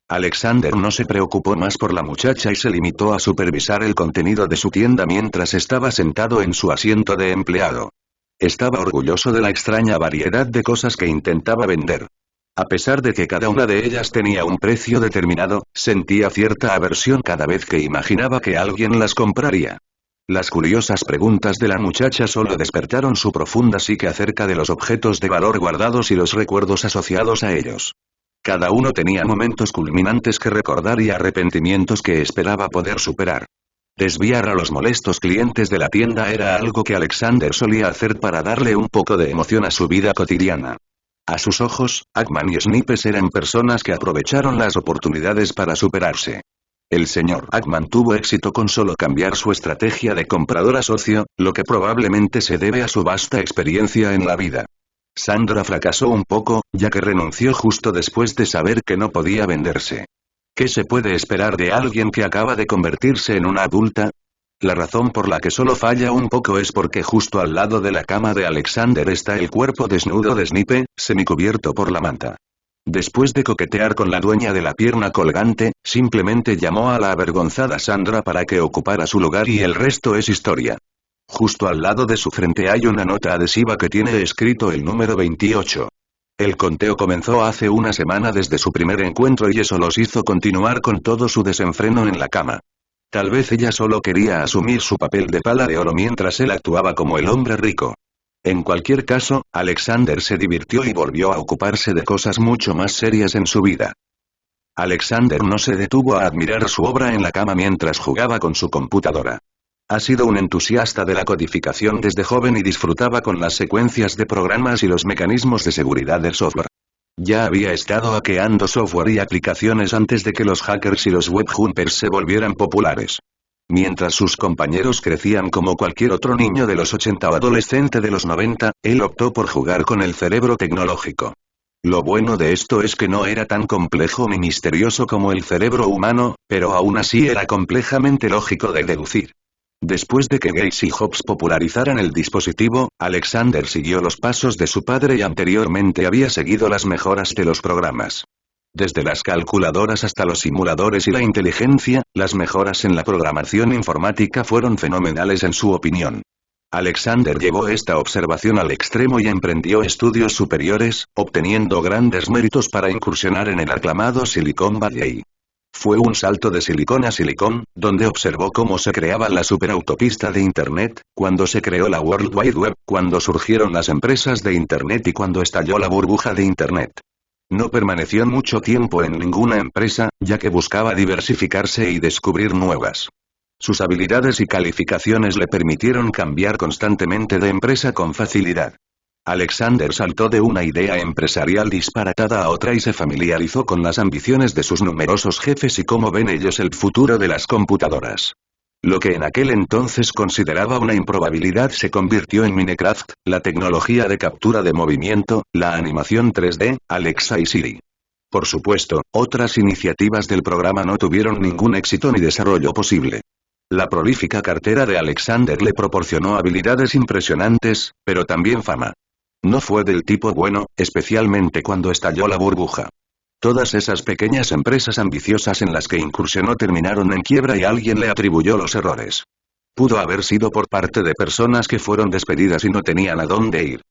Alexander no se preocupó más por la muchacha y se limitó a supervisar el contenido de su tienda mientras estaba sentado en su asiento de empleado. Estaba orgulloso de la extraña variedad de cosas que intentaba vender. A pesar de que cada una de ellas tenía un precio determinado, sentía cierta aversión cada vez que imaginaba que alguien las compraría. Las curiosas preguntas de la muchacha solo despertaron su profunda psique acerca de los objetos de valor guardados y los recuerdos asociados a ellos. Cada uno tenía momentos culminantes que recordar y arrepentimientos que esperaba poder superar. Desviar a los molestos clientes de la tienda era algo que Alexander solía hacer para darle un poco de emoción a su vida cotidiana. A sus ojos, Ackman y Snipes eran personas que aprovecharon las oportunidades para superarse. El señor Ackman tuvo éxito con solo cambiar su estrategia de comprador a socio, lo que probablemente se debe a su vasta experiencia en la vida. Sandra fracasó un poco, ya que renunció justo después de saber que no podía venderse. ¿Qué se puede esperar de alguien que acaba de convertirse en una adulta? La razón por la que solo falla un poco es porque justo al lado de la cama de Alexander está el cuerpo desnudo de Snipe, semicubierto por la manta. Después de coquetear con la dueña de la pierna colgante, simplemente llamó a la avergonzada Sandra para que ocupara su lugar y el resto es historia. Justo al lado de su frente hay una nota adhesiva que tiene escrito el número 28. El conteo comenzó hace una semana desde su primer encuentro y eso los hizo continuar con todo su desenfreno en la cama. Tal vez ella solo quería asumir su papel de pala de oro mientras él actuaba como el hombre rico. En cualquier caso, Alexander se divirtió y volvió a ocuparse de cosas mucho más serias en su vida. Alexander no se detuvo a admirar su obra en la cama mientras jugaba con su computadora. Ha sido un entusiasta de la codificación desde joven y disfrutaba con las secuencias de programas y los mecanismos de seguridad del software. Ya había estado hackeando software y aplicaciones antes de que los hackers y los webhunters se volvieran populares. Mientras sus compañeros crecían como cualquier otro niño de los 80 o adolescente de los 90, él optó por jugar con el cerebro tecnológico. Lo bueno de esto es que no era tan complejo ni misterioso como el cerebro humano, pero aún así era complejamente lógico de deducir. Después de que Gates y Hobbs popularizaran el dispositivo, Alexander siguió los pasos de su padre y anteriormente había seguido las mejoras de los programas. Desde las calculadoras hasta los simuladores y la inteligencia, las mejoras en la programación informática fueron fenomenales en su opinión. Alexander llevó esta observación al extremo y emprendió estudios superiores, obteniendo grandes méritos para incursionar en el aclamado Silicon Valley. Fue un salto de silicón a silicón, donde observó cómo se creaba la superautopista de Internet, cuando se creó la World Wide Web, cuando surgieron las empresas de Internet y cuando estalló la burbuja de Internet. No permaneció mucho tiempo en ninguna empresa, ya que buscaba diversificarse y descubrir nuevas. Sus habilidades y calificaciones le permitieron cambiar constantemente de empresa con facilidad. Alexander saltó de una idea empresarial disparatada a otra y se familiarizó con las ambiciones de sus numerosos jefes y cómo ven ellos el futuro de las computadoras. Lo que en aquel entonces consideraba una improbabilidad se convirtió en Minecraft, la tecnología de captura de movimiento, la animación 3D, Alexa y Siri. Por supuesto, otras iniciativas del programa no tuvieron ningún éxito ni desarrollo posible. La prolífica cartera de Alexander le proporcionó habilidades impresionantes, pero también fama. No fue del tipo bueno, especialmente cuando estalló la burbuja. Todas esas pequeñas empresas ambiciosas en las que incursionó terminaron en quiebra y alguien le atribuyó los errores. Pudo haber sido por parte de personas que fueron despedidas y no tenían a dónde ir.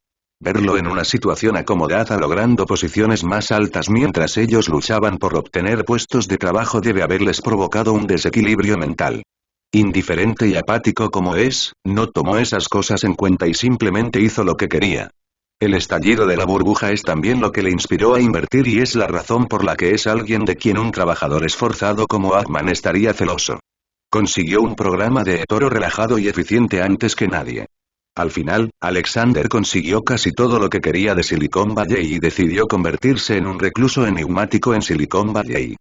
Verlo en una situación acomodada logrando posiciones más altas mientras ellos luchaban por obtener puestos de trabajo debe haberles provocado un desequilibrio mental. Indiferente y apático como es, no tomó esas cosas en cuenta y simplemente hizo lo que quería. El estallido de la burbuja es también lo que le inspiró a invertir y es la razón por la que es alguien de quien un trabajador esforzado como Ackman estaría celoso. Consiguió un programa de eToro relajado y eficiente antes que nadie. Al final, Alexander consiguió casi todo lo que quería de Silicon Valley y decidió convertirse en un recluso enigmático en Silicon Valley.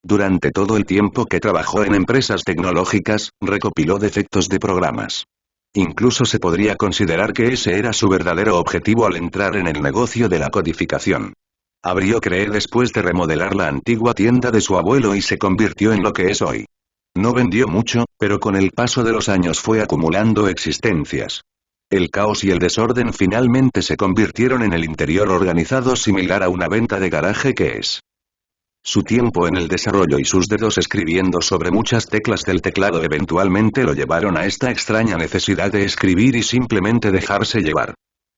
Durante todo el tiempo que trabajó en empresas tecnológicas, recopiló defectos de programas. Incluso se podría considerar que ese era su verdadero objetivo al entrar en el negocio de la codificación. Abrió Cree después de remodelar la antigua tienda de su abuelo y se convirtió en lo que es hoy. No vendió mucho, pero con el paso de los años fue acumulando existencias. El caos y el desorden finalmente se convirtieron en el interior organizado similar a una venta de garaje que es. Su tiempo en el desarrollo y sus dedos escribiendo sobre muchas teclas del teclado eventualmente lo llevaron a esta extraña necesidad de escribir y simplemente dejarse llevar.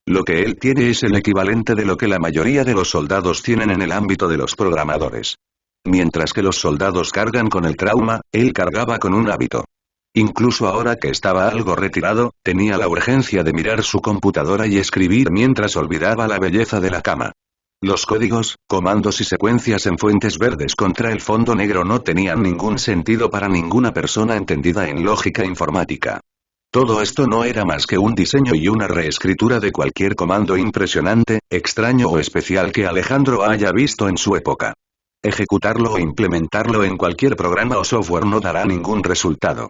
Lo que él tiene es el equivalente de lo que la mayoría de los soldados tienen en el ámbito de los programadores. Mientras que los soldados cargan con el trauma, él cargaba con un hábito. Incluso ahora que estaba algo retirado, tenía la urgencia de mirar su computadora y escribir mientras olvidaba la belleza de la cama. Los códigos, comandos y secuencias en fuentes verdes contra el fondo negro no tenían ningún sentido para ninguna persona entendida en lógica informática. Todo esto no era más que un diseño y una reescritura de cualquier comando impresionante, extraño o especial que Alejandro haya visto en su época. Ejecutarlo o implementarlo en cualquier programa o software no dará ningún resultado.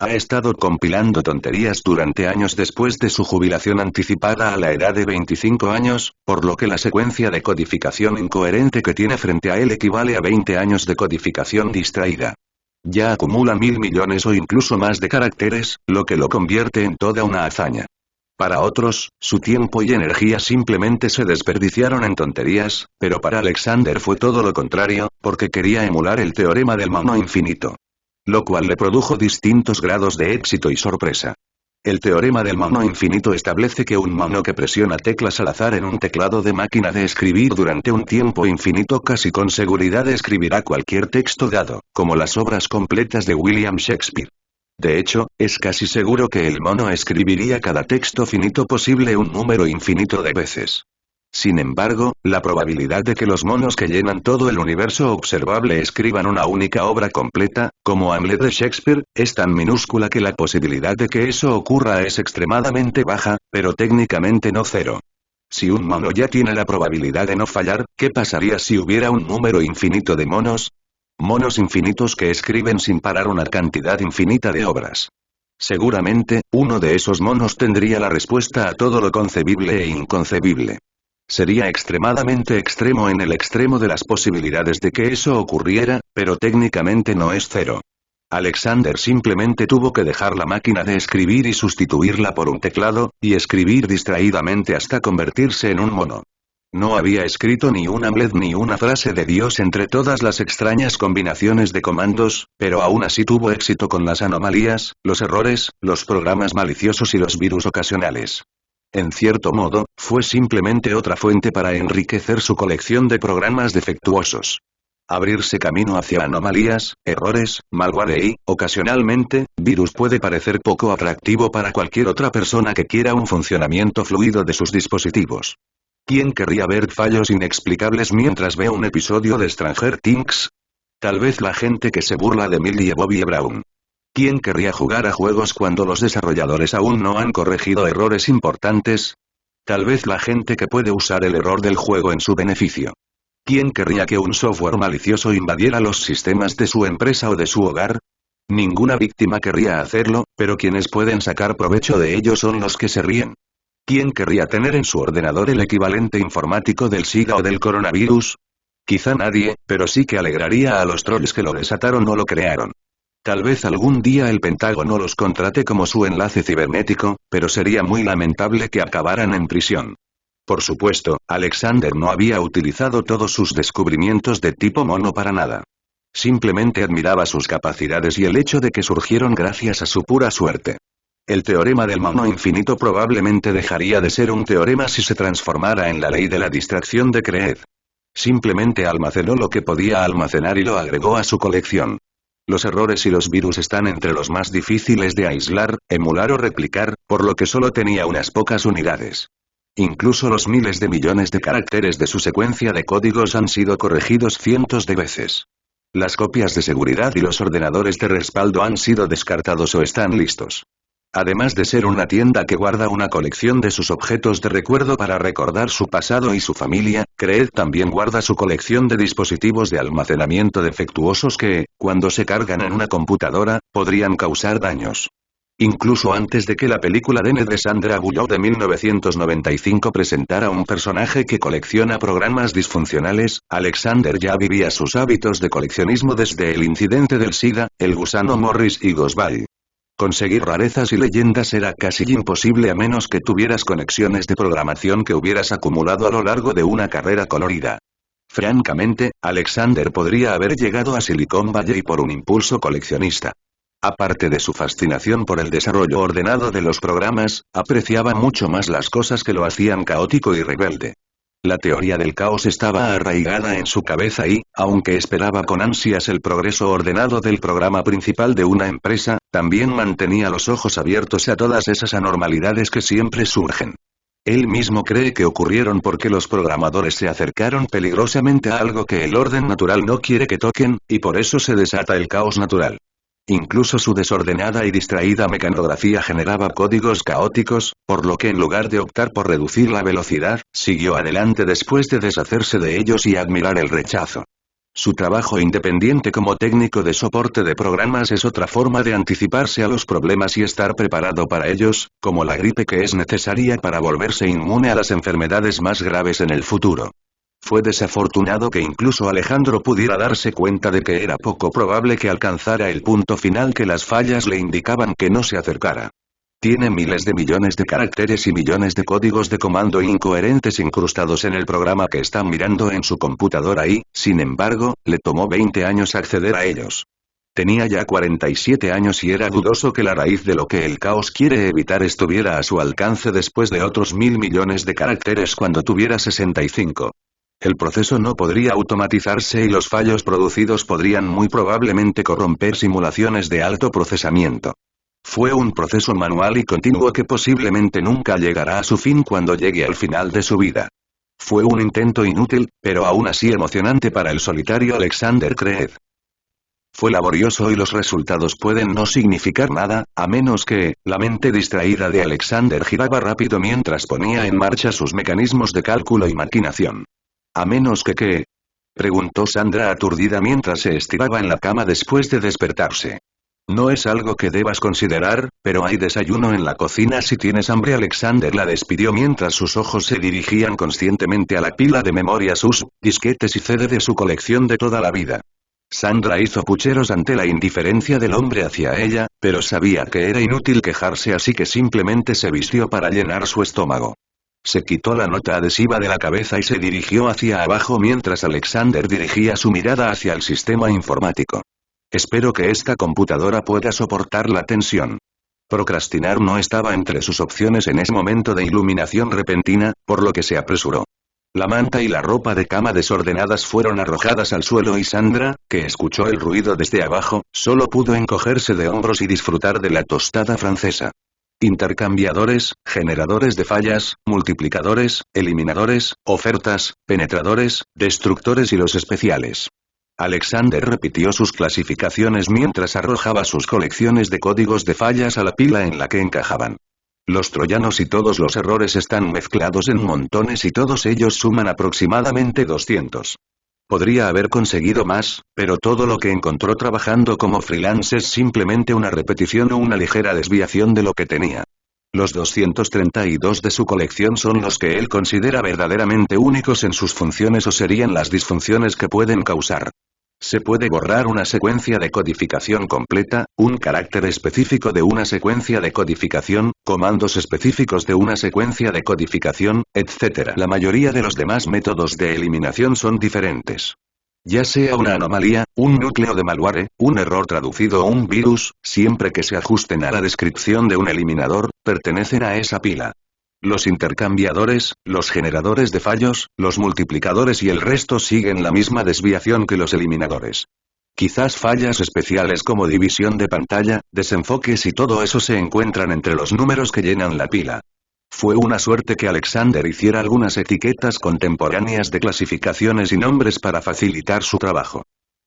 Ha estado compilando tonterías durante años después de su jubilación anticipada a la edad de 25 años, por lo que la secuencia de codificación incoherente que tiene frente a él equivale a 20 años de codificación distraída. Ya acumula 1000 millones o incluso más de caracteres, lo que lo convierte en toda una hazaña. Para otros, su tiempo y energía simplemente se desperdiciaron en tonterías, pero para Alexander fue todo lo contrario, porque quería emular el teorema del mono infinito. Lo cual le produjo distintos grados de éxito y sorpresa. El teorema del mono infinito establece que un mono que presiona teclas al azar en un teclado de máquina de escribir durante un tiempo infinito casi con seguridad escribirá cualquier texto dado, como las obras completas de William Shakespeare. De hecho, es casi seguro que el mono escribiría cada texto finito posible un número infinito de veces. Sin embargo, la probabilidad de que los monos que llenan todo el universo observable escriban una única obra completa, como Hamlet de Shakespeare, es tan minúscula que la posibilidad de que eso ocurra es extremadamente baja, pero técnicamente no cero. Si un mono ya tiene la probabilidad de no fallar, ¿qué pasaría si hubiera un número infinito de monos? Monos infinitos que escriben sin parar una cantidad infinita de obras. Seguramente, uno de esos monos tendría la respuesta a todo lo concebible e inconcebible. Sería extremadamente extremo en el extremo de las posibilidades de que eso ocurriera, pero técnicamente no es cero. Alexander simplemente tuvo que dejar la máquina de escribir y sustituirla por un teclado, y escribir distraídamente hasta convertirse en un mono. No había escrito ni un Hamlet ni una frase de Dios entre todas las extrañas combinaciones de comandos, pero aún así tuvo éxito con las anomalías, los errores, los programas maliciosos y los virus ocasionales. En cierto modo, fue simplemente otra fuente para enriquecer su colección de programas defectuosos. Abrirse camino hacia anomalías, errores, malware y, ocasionalmente, virus puede parecer poco atractivo para cualquier otra persona que quiera un funcionamiento fluido de sus dispositivos. ¿Quién querría ver fallos inexplicables mientras ve un episodio de Stranger Things? Tal vez la gente que se burla de Millie Bobby Brown. ¿Quién querría jugar a juegos cuando los desarrolladores aún no han corregido errores importantes? Tal vez la gente que puede usar el error del juego en su beneficio. ¿Quién querría que un software malicioso invadiera los sistemas de su empresa o de su hogar? Ninguna víctima querría hacerlo, pero quienes pueden sacar provecho de ello son los que se ríen. ¿Quién querría tener en su ordenador el equivalente informático del SIDA o del coronavirus? Quizá nadie, pero sí que alegraría a los trolls que lo desataron o lo crearon. Tal vez algún día el Pentágono los contrate como su enlace cibernético, pero sería muy lamentable que acabaran en prisión. Por supuesto, Alexander no había utilizado todos sus descubrimientos de tipo mono para nada. Simplemente admiraba sus capacidades y el hecho de que surgieron gracias a su pura suerte. El teorema del mono infinito probablemente dejaría de ser un teorema si se transformara en la ley de la distracción de Creed. Simplemente almacenó lo que podía almacenar y lo agregó a su colección. Los errores y los virus están entre los más difíciles de aislar, emular o replicar, por lo que solo tenía unas pocas unidades. Incluso los miles de millones de caracteres de su secuencia de códigos han sido corregidos cientos de veces. Las copias de seguridad y los ordenadores de respaldo han sido descartados o están listos. Además de ser una tienda que guarda una colección de sus objetos de recuerdo para recordar su pasado y su familia, Creed también guarda su colección de dispositivos de almacenamiento defectuosos que, cuando se cargan en una computadora, podrían causar daños. Incluso antes de que la película de Sandra Bullock de 1995 presentara un personaje que colecciona programas disfuncionales, Alexander ya vivía sus hábitos de coleccionismo desde el incidente del SIDA, el gusano Morris y Ghostball. Conseguir rarezas y leyendas era casi imposible a menos que tuvieras conexiones de programación que hubieras acumulado a lo largo de una carrera colorida. Francamente, Alexander podría haber llegado a Silicon Valley por un impulso coleccionista. Aparte de su fascinación por el desarrollo ordenado de los programas, apreciaba mucho más las cosas que lo hacían caótico y rebelde. La teoría del caos estaba arraigada en su cabeza y, aunque esperaba con ansias el progreso ordenado del programa principal de una empresa, también mantenía los ojos abiertos a todas esas anormalidades que siempre surgen. Él mismo cree que ocurrieron porque los programadores se acercaron peligrosamente a algo que el orden natural no quiere que toquen, y por eso se desata el caos natural. Incluso su desordenada y distraída mecanografía generaba códigos caóticos, por lo que en lugar de optar por reducir la velocidad, siguió adelante después de deshacerse de ellos y admirar el rechazo. Su trabajo independiente como técnico de soporte de programas es otra forma de anticiparse a los problemas y estar preparado para ellos, como la gripe que es necesaria para volverse inmune a las enfermedades más graves en el futuro. Fue desafortunado que incluso Alejandro pudiera darse cuenta de que era poco probable que alcanzara el punto final que las fallas le indicaban que no se acercara. Tiene miles de millones de caracteres y millones de códigos de comando incoherentes incrustados en el programa que está mirando en su computadora y, sin embargo, le tomó 20 años acceder a ellos. Tenía ya 47 años y era dudoso que la raíz de lo que el caos quiere evitar estuviera a su alcance después de otros 1000 millones de caracteres cuando tuviera 65. El proceso no podría automatizarse y los fallos producidos podrían muy probablemente corromper simulaciones de alto procesamiento. Fue un proceso manual y continuo que posiblemente nunca llegará a su fin cuando llegue al final de su vida. Fue un intento inútil, pero aún así emocionante para el solitario Alexander Creed. Fue laborioso y los resultados pueden no significar nada, a menos que, la mente distraída de Alexander giraba rápido mientras ponía en marcha sus mecanismos de cálculo y maquinación. ¿A menos que qué? Preguntó Sandra aturdida mientras se estiraba en la cama después de despertarse. No es algo que debas considerar, pero hay desayuno en la cocina si tienes hambre. Alexander la despidió mientras sus ojos se dirigían conscientemente a la pila de memorias USB, disquetes y CD de su colección de toda la vida. Sandra hizo pucheros ante la indiferencia del hombre hacia ella, pero sabía que era inútil quejarse así que simplemente se vistió para llenar su estómago. Se quitó la nota adhesiva de la cabeza y se dirigió hacia abajo mientras Alexander dirigía su mirada hacia el sistema informático. Espero que esta computadora pueda soportar la tensión. Procrastinar no estaba entre sus opciones en ese momento de iluminación repentina, por lo que se apresuró. La manta y la ropa de cama desordenadas fueron arrojadas al suelo y Sandra, que escuchó el ruido desde abajo, solo pudo encogerse de hombros y disfrutar de la tostada francesa. Intercambiadores, generadores de fallas, multiplicadores, eliminadores, ofertas, penetradores, destructores y los especiales. Alexander repitió sus clasificaciones mientras arrojaba sus colecciones de códigos de fallas a la pila en la que encajaban. Los troyanos y todos los errores están mezclados en montones y todos ellos suman aproximadamente 200. Podría haber conseguido más, pero todo lo que encontró trabajando como freelance es simplemente una repetición o una ligera desviación de lo que tenía. Los 232 de su colección son los que él considera verdaderamente únicos en sus funciones o serían las disfunciones que pueden causar. Se puede borrar una secuencia de codificación completa, un carácter específico de una secuencia de codificación, comandos específicos de una secuencia de codificación, etc. La mayoría de los demás métodos de eliminación son diferentes. Ya sea una anomalía, un núcleo de malware, un error traducido o un virus, siempre que se ajusten a la descripción de un eliminador, pertenecen a esa pila. Los intercambiadores, los generadores de fallos, los multiplicadores y el resto siguen la misma desviación que los eliminadores. Quizás fallas especiales como división de pantalla, desenfoques y todo eso se encuentran entre los números que llenan la pila. Fue una suerte que Alexander hiciera algunas etiquetas contemporáneas de clasificaciones y nombres para facilitar su trabajo.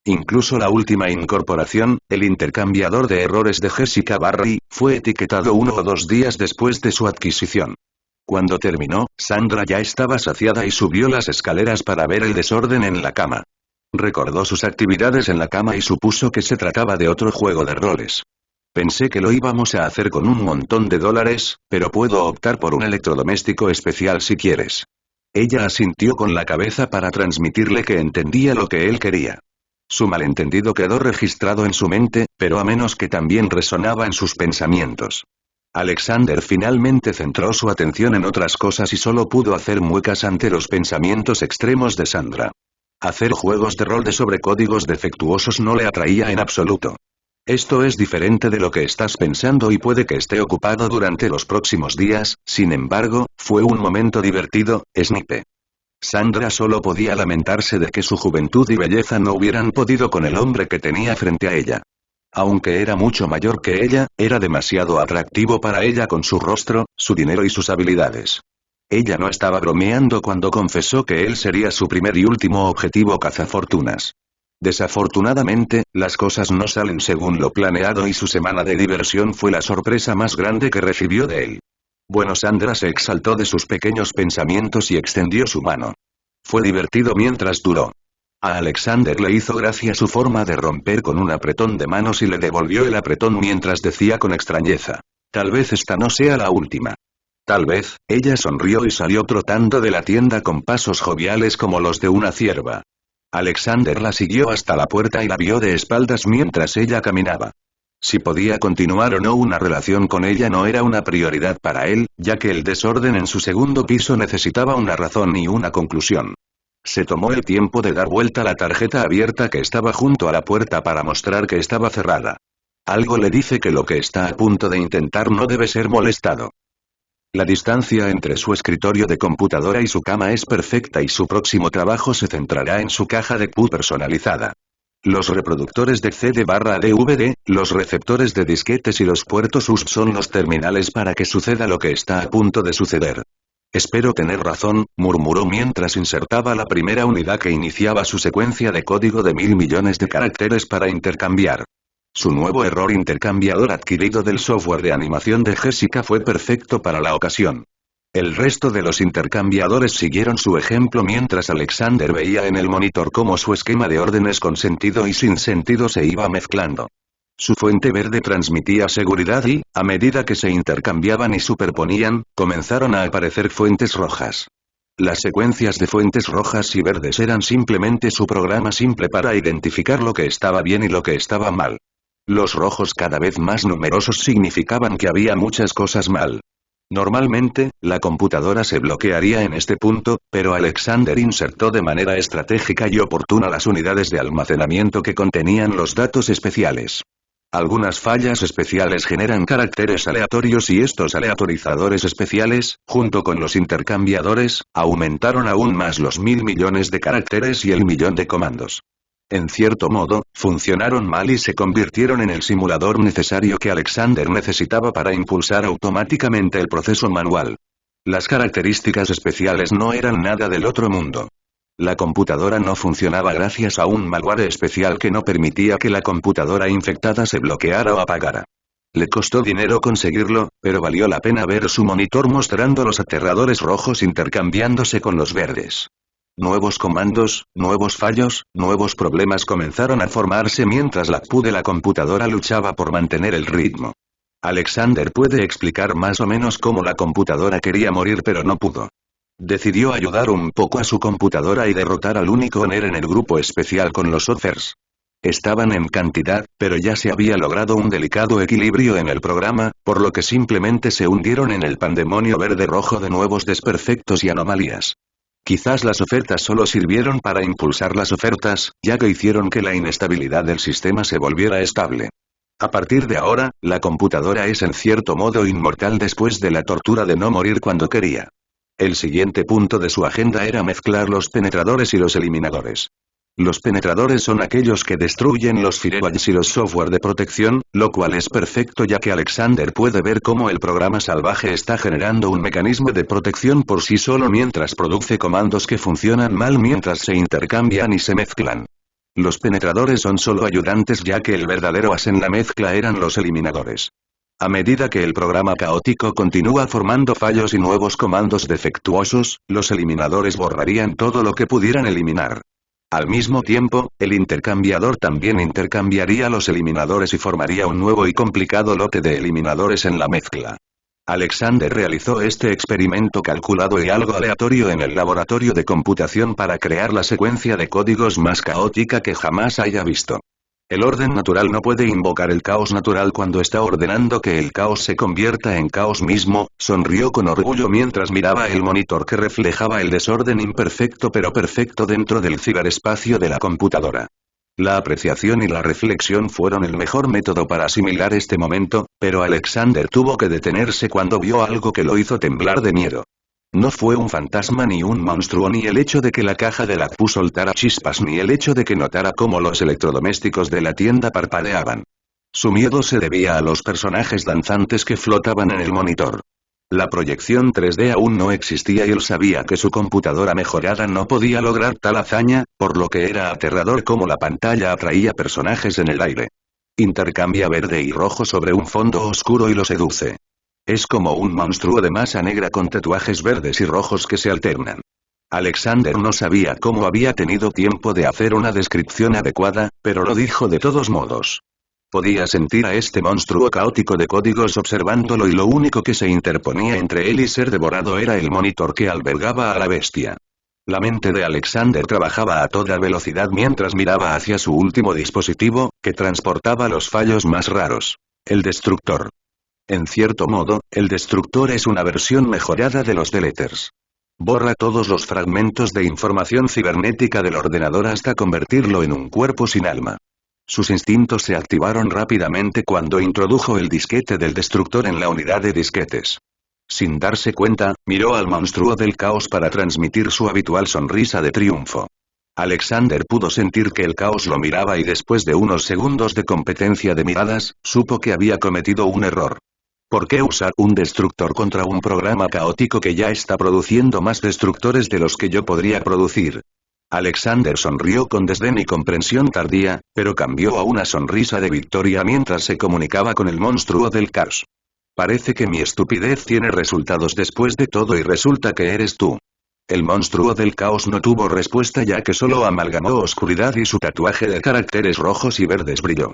Incluso la última incorporación, el intercambiador de errores de Jessica Barry, fue etiquetado 1 o 2 días después de su adquisición. Cuando terminó, Sandra ya estaba saciada y subió las escaleras para ver el desorden en la cama. Recordó sus actividades en la cama y supuso que se trataba de otro juego de roles. Pensé que lo íbamos a hacer con un montón de dólares, pero puedo optar por un electrodoméstico especial si quieres. Ella asintió con la cabeza para transmitirle que entendía lo que él quería. Su malentendido quedó registrado en su mente, pero a menos que también resonaba en sus pensamientos. Alexander finalmente centró su atención en otras cosas y solo pudo hacer muecas ante los pensamientos extremos de Sandra. Hacer juegos de rol de sobrecódigos defectuosos no le atraía en absoluto. Esto es diferente de lo que estás pensando y puede que esté ocupado durante los próximos días, sin embargo, fue un momento divertido, Snipe. Sandra solo podía lamentarse de que su juventud y belleza no hubieran podido con el hombre que tenía frente a ella. Aunque era mucho mayor que ella, era demasiado atractivo para ella con su rostro, su dinero y sus habilidades. Ella no estaba bromeando cuando confesó que él sería su primer y último objetivo cazafortunas. Desafortunadamente, las cosas no salen según lo planeado y su semana de diversión fue la sorpresa más grande que recibió de él. Bueno, Sandra se exaltó de sus pequeños pensamientos y extendió su mano. Fue divertido mientras duró. A Alexander le hizo gracia su forma de romper con un apretón de manos y le devolvió el apretón mientras decía con extrañeza: tal vez esta no sea la última. Tal vez, ella sonrió y salió trotando de la tienda con pasos joviales como los de una cierva. Alexander la siguió hasta la puerta y la vio de espaldas mientras ella caminaba. Si podía continuar o no una relación con ella no era una prioridad para él, ya que el desorden en su segundo piso necesitaba una razón y una conclusión. Se tomó el tiempo de dar vuelta a la tarjeta abierta que estaba junto a la puerta para mostrar que estaba cerrada. Algo le dice que lo que está a punto de intentar no debe ser molestado. La distancia entre su escritorio de computadora y su cama es perfecta y su próximo trabajo se centrará en su caja de Q personalizada. Los reproductores de CD/DVD, los receptores de disquetes y los puertos USB son los terminales para que suceda lo que está a punto de suceder. Espero tener razón, murmuró mientras insertaba la primera unidad que iniciaba su secuencia de código de 1000 millones de caracteres para intercambiar. Su nuevo error intercambiador adquirido del software de animación de Jessica fue perfecto para la ocasión. El resto de los intercambiadores siguieron su ejemplo mientras Alexander veía en el monitor cómo su esquema de órdenes con sentido y sin sentido se iba mezclando. Su fuente verde transmitía seguridad y, a medida que se intercambiaban y superponían, comenzaron a aparecer fuentes rojas. Las secuencias de fuentes rojas y verdes eran simplemente su programa simple para identificar lo que estaba bien y lo que estaba mal. Los rojos cada vez más numerosos significaban que había muchas cosas mal. Normalmente, la computadora se bloquearía en este punto, pero Alexander insertó de manera estratégica y oportuna las unidades de almacenamiento que contenían los datos especiales. Algunas fallas especiales generan caracteres aleatorios y estos aleatorizadores especiales, junto con los intercambiadores, aumentaron aún más los 1000 millones de caracteres y el millón de comandos. En cierto modo, funcionaron mal y se convirtieron en el simulador necesario que Alexander necesitaba para impulsar automáticamente el proceso manual. Las características especiales no eran nada del otro mundo. La computadora no funcionaba gracias a un malware especial que no permitía que la computadora infectada se bloqueara o apagara. Le costó dinero conseguirlo, pero valió la pena ver su monitor mostrando los aterradores rojos intercambiándose con los verdes. Nuevos comandos, nuevos fallos, nuevos problemas comenzaron a formarse mientras la CPU de la computadora luchaba por mantener el ritmo. Alexander puede explicar más o menos cómo la computadora quería morir pero no pudo. Decidió ayudar un poco a su computadora y derrotar al único Ner en el grupo especial con los offers. Estaban en cantidad, pero ya se había logrado un delicado equilibrio en el programa, por lo que simplemente se hundieron en el pandemonio verde-rojo de nuevos desperfectos y anomalías. Quizás las ofertas solo sirvieron para impulsar las ofertas, ya que hicieron que la inestabilidad del sistema se volviera estable. A partir de ahora, la computadora es en cierto modo inmortal después de la tortura de no morir cuando quería. El siguiente punto de su agenda era mezclar los penetradores y los eliminadores. Los penetradores son aquellos que destruyen los firewalls y los software de protección, lo cual es perfecto ya que Alexander puede ver cómo el programa salvaje está generando un mecanismo de protección por sí solo mientras produce comandos que funcionan mal mientras se intercambian y se mezclan. Los penetradores son solo ayudantes ya que el verdadero as en la mezcla eran los eliminadores. A medida que el programa caótico continúa formando fallos y nuevos comandos defectuosos, los eliminadores borrarían todo lo que pudieran eliminar. Al mismo tiempo, el intercambiador también intercambiaría los eliminadores y formaría un nuevo y complicado lote de eliminadores en la mezcla. Alexander realizó este experimento calculado y algo aleatorio en el laboratorio de computación para crear la secuencia de códigos más caótica que jamás haya visto. El orden natural no puede invocar el caos natural cuando está ordenando que el caos se convierta en caos mismo, sonrió con orgullo mientras miraba el monitor que reflejaba el desorden imperfecto pero perfecto dentro del ciberespacio de la computadora. La apreciación y la reflexión fueron el mejor método para asimilar este momento, pero Alexander tuvo que detenerse cuando vio algo que lo hizo temblar de miedo. No fue un fantasma ni un monstruo ni el hecho de que la caja de la Q soltara chispas ni el hecho de que notara cómo los electrodomésticos de la tienda parpadeaban. Su miedo se debía a los personajes danzantes que flotaban en el monitor. La proyección 3D aún no existía y él sabía que su computadora mejorada no podía lograr tal hazaña, por lo que era aterrador cómo la pantalla atraía personajes en el aire. Intercambia verde y rojo sobre un fondo oscuro y lo seduce. Es como un monstruo de masa negra con tatuajes verdes y rojos que se alternan. Alexander no sabía cómo había tenido tiempo de hacer una descripción adecuada, pero lo dijo de todos modos. Podía sentir a este monstruo caótico de códigos observándolo y lo único que se interponía entre él y ser devorado era el monitor que albergaba a la bestia. La mente de Alexander trabajaba a toda velocidad mientras miraba hacia su último dispositivo, que transportaba los fallos más raros. El destructor. En cierto modo, el destructor es una versión mejorada de los deleters. Borra todos los fragmentos de información cibernética del ordenador hasta convertirlo en un cuerpo sin alma. Sus instintos se activaron rápidamente cuando introdujo el disquete del destructor en la unidad de disquetes. Sin darse cuenta, miró al monstruo del caos para transmitir su habitual sonrisa de triunfo. Alexander pudo sentir que el caos lo miraba y después de unos segundos de competencia de miradas, supo que había cometido un error. ¿Por qué usar un destructor contra un programa caótico que ya está produciendo más destructores de los que yo podría producir? Alexander sonrió con desdén y comprensión tardía, pero cambió a una sonrisa de victoria mientras se comunicaba con el monstruo del caos. Parece que mi estupidez tiene resultados después de todo y resulta que eres tú. El monstruo del caos no tuvo respuesta ya que solo amalgamó oscuridad y su tatuaje de caracteres rojos y verdes brilló.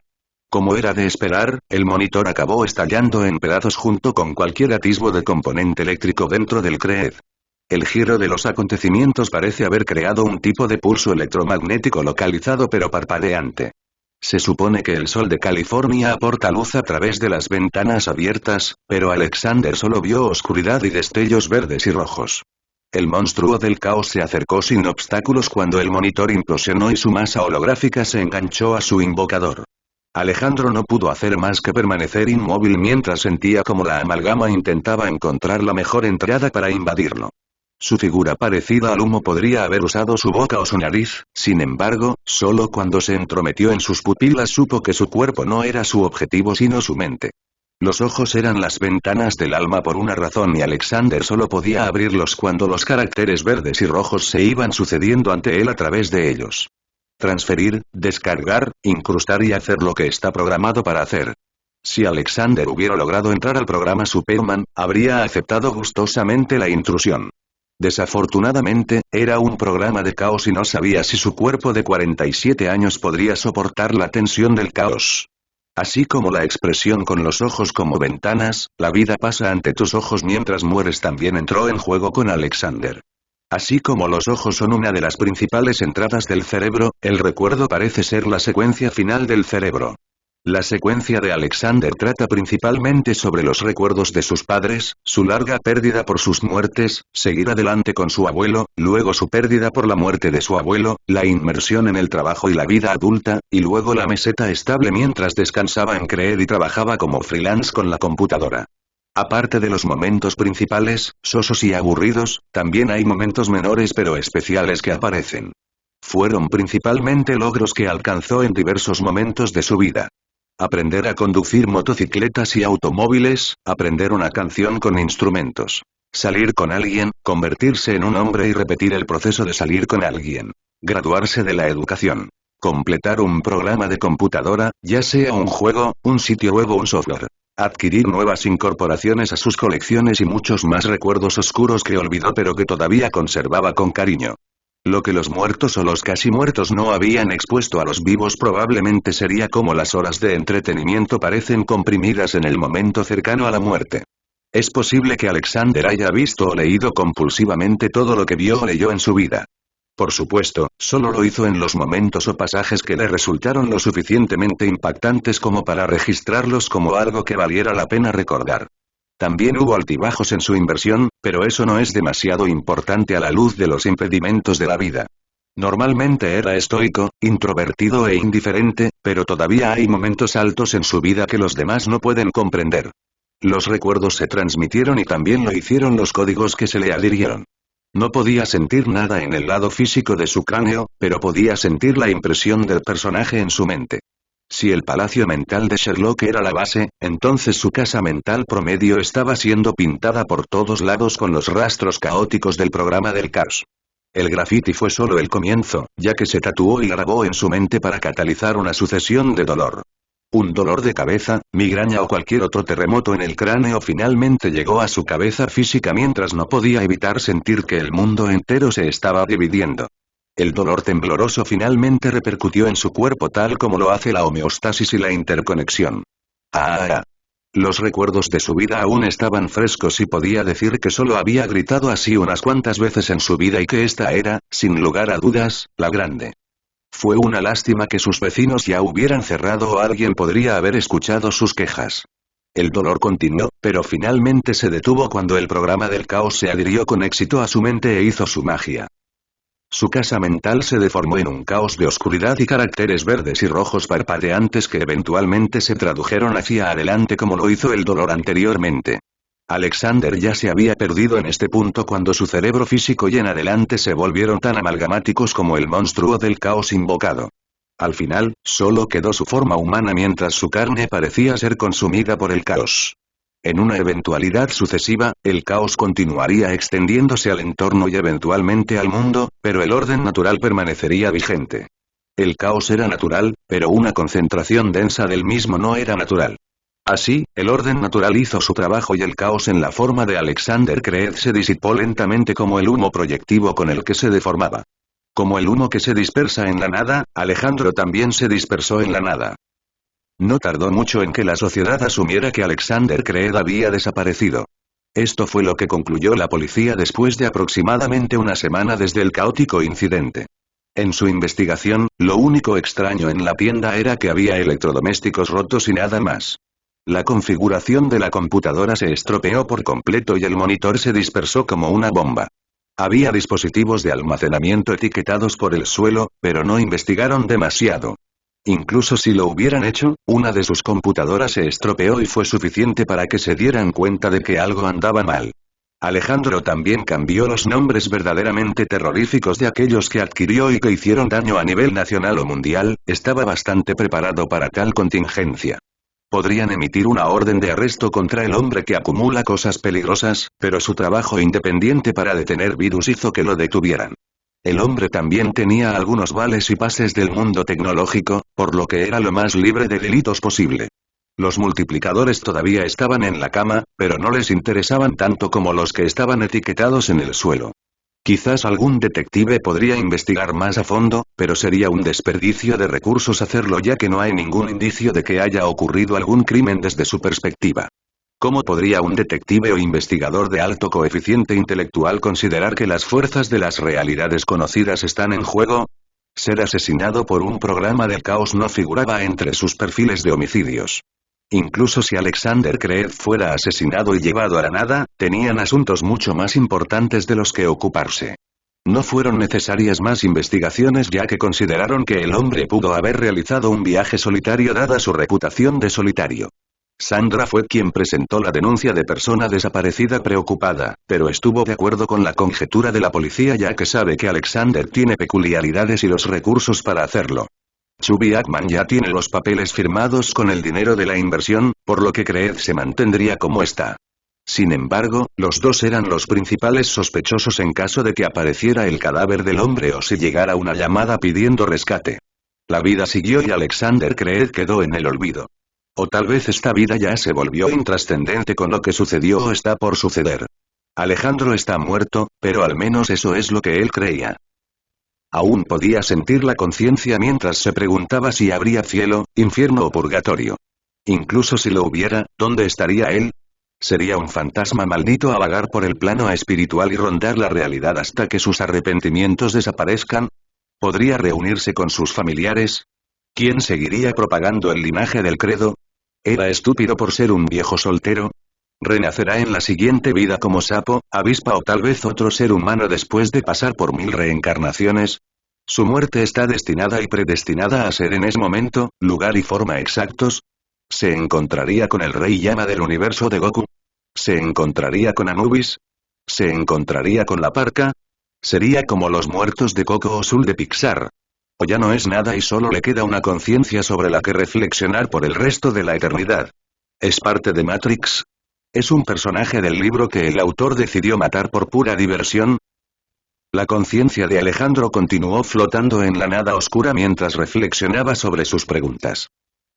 Como era de esperar, el monitor acabó estallando en pedazos junto con cualquier atisbo de componente eléctrico dentro del CREED. El giro de los acontecimientos parece haber creado un tipo de pulso electromagnético localizado pero parpadeante. Se supone que el sol de California aporta luz a través de las ventanas abiertas, pero Alexander solo vio oscuridad y destellos verdes y rojos. El monstruo del caos se acercó sin obstáculos cuando el monitor implosionó y su masa holográfica se enganchó a su invocador. Alejandro no pudo hacer más que permanecer inmóvil mientras sentía como la amalgama intentaba encontrar la mejor entrada para invadirlo. Su figura parecida al humo podría haber usado su boca o su nariz, sin embargo, solo cuando se entrometió en sus pupilas supo que su cuerpo no era su objetivo sino su mente. Los ojos eran las ventanas del alma por una razón y Alexander solo podía abrirlos cuando los caracteres verdes y rojos se iban sucediendo ante él a través de ellos. Transferir, descargar, incrustar y hacer lo que está programado para hacer. Si Alexander hubiera logrado entrar al programa Superman, habría aceptado gustosamente la intrusión. Desafortunadamente, era un programa de caos y no sabía si su cuerpo de 47 años podría soportar la tensión del caos. Así como la expresión con los ojos como ventanas, la vida pasa ante tus ojos mientras mueres también entró en juego con Alexander. Así como los ojos son una de las principales entradas del cerebro, el recuerdo parece ser la secuencia final del cerebro. La secuencia de Alexander trata principalmente sobre los recuerdos de sus padres, su larga pérdida por sus muertes, seguir adelante con su abuelo, luego su pérdida por la muerte de su abuelo, la inmersión en el trabajo y la vida adulta, y luego la meseta estable mientras descansaba en Creed y trabajaba como freelance con la computadora. Aparte de los momentos principales, sosos y aburridos, también hay momentos menores pero especiales que aparecen. Fueron principalmente logros que alcanzó en diversos momentos de su vida. Aprender a conducir motocicletas y automóviles, aprender una canción con instrumentos. Salir con alguien, convertirse en un hombre y repetir el proceso de salir con alguien. Graduarse de la educación. Completar un programa de computadora, ya sea un juego, un sitio web o un software. Adquirir nuevas incorporaciones a sus colecciones y muchos más recuerdos oscuros que olvidó pero que todavía conservaba con cariño. Lo que los muertos o los casi muertos no habían expuesto a los vivos probablemente sería cómo las horas de entretenimiento parecen comprimidas en el momento cercano a la muerte. Es posible que Alexander haya visto o leído compulsivamente todo lo que vio o leyó en su vida. Por supuesto, solo lo hizo en los momentos o pasajes que le resultaron lo suficientemente impactantes como para registrarlos como algo que valiera la pena recordar. También hubo altibajos en su inversión, pero eso no es demasiado importante a la luz de los impedimentos de la vida. Normalmente era estoico, introvertido e indiferente, pero todavía hay momentos altos en su vida que los demás no pueden comprender. Los recuerdos se transmitieron y también lo hicieron los códigos que se le adhirieron. No podía sentir nada en el lado físico de su cráneo, pero podía sentir la impresión del personaje en su mente. Si el palacio mental de Sherlock era la base, entonces su casa mental promedio estaba siendo pintada por todos lados con los rastros caóticos del programa del caos. El graffiti fue solo el comienzo, ya que se tatuó y grabó en su mente para catalizar una sucesión de dolor. Un dolor de cabeza, migraña o cualquier otro terremoto en el cráneo finalmente llegó a su cabeza física mientras no podía evitar sentir que el mundo entero se estaba dividiendo. El dolor tembloroso finalmente repercutió en su cuerpo tal como lo hace la homeostasis y la interconexión. Los recuerdos de su vida aún estaban frescos y podía decir que solo había gritado así unas cuantas veces en su vida y que esta era, sin lugar a dudas, la grande. Fue una lástima que sus vecinos ya hubieran cerrado o alguien podría haber escuchado sus quejas. El dolor continuó, pero finalmente se detuvo cuando el programa del caos se adhirió con éxito a su mente e hizo su magia. Su casa mental se deformó en un caos de oscuridad y caracteres verdes y rojos parpadeantes que eventualmente se tradujeron hacia adelante como lo hizo el dolor anteriormente. Alexander ya se había perdido en este punto cuando su cerebro físico y en adelante se volvieron tan amalgamáticos como el monstruo del caos invocado. Al final, solo quedó su forma humana mientras su carne parecía ser consumida por el caos. En una eventualidad sucesiva, el caos continuaría extendiéndose al entorno y eventualmente al mundo, pero el orden natural permanecería vigente. El caos era natural, pero una concentración densa del mismo no era natural. Así, el orden natural hizo su trabajo y el caos en la forma de Alexander Creed se disipó lentamente como el humo proyectivo con el que se deformaba. Como el humo que se dispersa en la nada, Alejandro también se dispersó en la nada. No tardó mucho en que la sociedad asumiera que Alexander Creed había desaparecido. Esto fue lo que concluyó la policía después de aproximadamente una semana desde el caótico incidente. En su investigación, lo único extraño en la tienda era que había electrodomésticos rotos y nada más. La configuración de la computadora se estropeó por completo y el monitor se dispersó como una bomba. Había dispositivos de almacenamiento etiquetados por el suelo, pero no investigaron demasiado. Incluso si lo hubieran hecho, una de sus computadoras se estropeó y fue suficiente para que se dieran cuenta de que algo andaba mal. Alejandro también cambió los nombres verdaderamente terroríficos de aquellos que adquirió y que hicieron daño a nivel nacional o mundial, estaba bastante preparado para tal contingencia. Podrían emitir una orden de arresto contra el hombre que acumula cosas peligrosas, pero su trabajo independiente para detener virus hizo que lo detuvieran. El hombre también tenía algunos vales y pases del mundo tecnológico, por lo que era lo más libre de delitos posible. Los multiplicadores todavía estaban en la cama, pero no les interesaban tanto como los que estaban etiquetados en el suelo. Quizás algún detective podría investigar más a fondo, pero sería un desperdicio de recursos hacerlo ya que no hay ningún indicio de que haya ocurrido algún crimen desde su perspectiva. ¿Cómo podría un detective o investigador de alto coeficiente intelectual considerar que las fuerzas de las realidades conocidas están en juego? Ser asesinado por un programa del caos no figuraba entre sus perfiles de homicidios. Incluso si Alexander Creed fuera asesinado y llevado a la nada, tenían asuntos mucho más importantes de los que ocuparse. No fueron necesarias más investigaciones ya que consideraron que el hombre pudo haber realizado un viaje solitario dada su reputación de solitario. Sandra fue quien presentó la denuncia de persona desaparecida preocupada, pero estuvo de acuerdo con la conjetura de la policía ya que sabe que Alexander tiene peculiaridades y los recursos para hacerlo. Chubby Ackman ya tiene los papeles firmados con el dinero de la inversión, por lo que Creed se mantendría como está. Sin embargo, los dos eran los principales sospechosos en caso de que apareciera el cadáver del hombre o si llegara una llamada pidiendo rescate. La vida siguió y Alexander Creed quedó en el olvido. O tal vez esta vida ya se volvió intrascendente con lo que sucedió o está por suceder. Alejandro está muerto, pero al menos eso es lo que él creía. Aún podía sentir la conciencia mientras se preguntaba si habría cielo, infierno o purgatorio. Incluso si lo hubiera, ¿dónde estaría él? ¿Sería un fantasma maldito a vagar por el plano espiritual y rondar la realidad hasta que sus arrepentimientos desaparezcan? ¿Podría reunirse con sus familiares? ¿Quién seguiría propagando el linaje del credo? ¿Era estúpido por ser un viejo soltero? ¿Renacerá en la siguiente vida como sapo, avispa o tal vez otro ser humano después de pasar por 1000 reencarnaciones? ¿Su muerte está destinada y predestinada a ser en ese momento, lugar y forma exactos? ¿Se encontraría con el Rey Llama del universo de Goku? ¿Se encontraría con Anubis? ¿Se encontraría con la Parca? ¿Sería como los muertos de Coco o Soul de Pixar? ¿O ya no es nada y solo le queda una conciencia sobre la que reflexionar por el resto de la eternidad? ¿Es parte de Matrix? ¿Es un personaje del libro que el autor decidió matar por pura diversión? La conciencia de Alejandro continuó flotando en la nada oscura mientras reflexionaba sobre sus preguntas.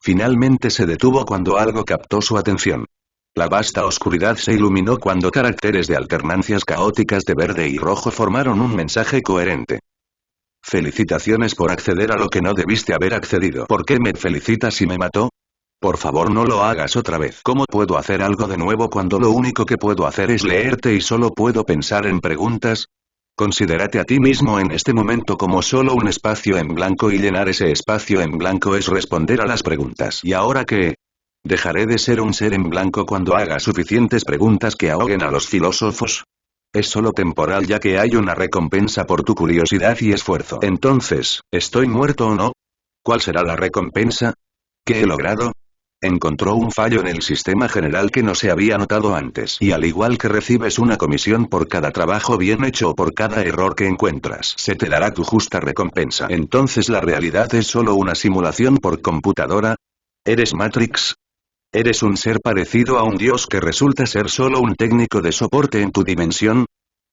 Finalmente se detuvo cuando algo captó su atención. La vasta oscuridad se iluminó cuando caracteres de alternancias caóticas de verde y rojo formaron un mensaje coherente. Felicitaciones por acceder a lo que no debiste haber accedido. ¿Por qué me felicitas si me mató? Por favor no lo hagas otra vez. ¿Cómo puedo hacer algo de nuevo cuando lo único que puedo hacer es leerte y solo puedo pensar en preguntas? Considérate a ti mismo en este momento como solo un espacio en blanco y llenar ese espacio en blanco es responder a las preguntas. ¿Y ahora qué? ¿Dejaré de ser un ser en blanco cuando haga suficientes preguntas que ahoguen a los filósofos? Es solo temporal ya que hay una recompensa por tu curiosidad y esfuerzo. Entonces, ¿estoy muerto o no? ¿Cuál será la recompensa? ¿Qué he logrado? Encontró un fallo en el sistema general que no se había notado antes. Y al igual que recibes una comisión por cada trabajo bien hecho o por cada error que encuentras, se te dará tu justa recompensa. Entonces la realidad es solo una simulación por computadora. ¿Eres Matrix? ¿Eres un ser parecido a un dios que resulta ser solo un técnico de soporte en tu dimensión?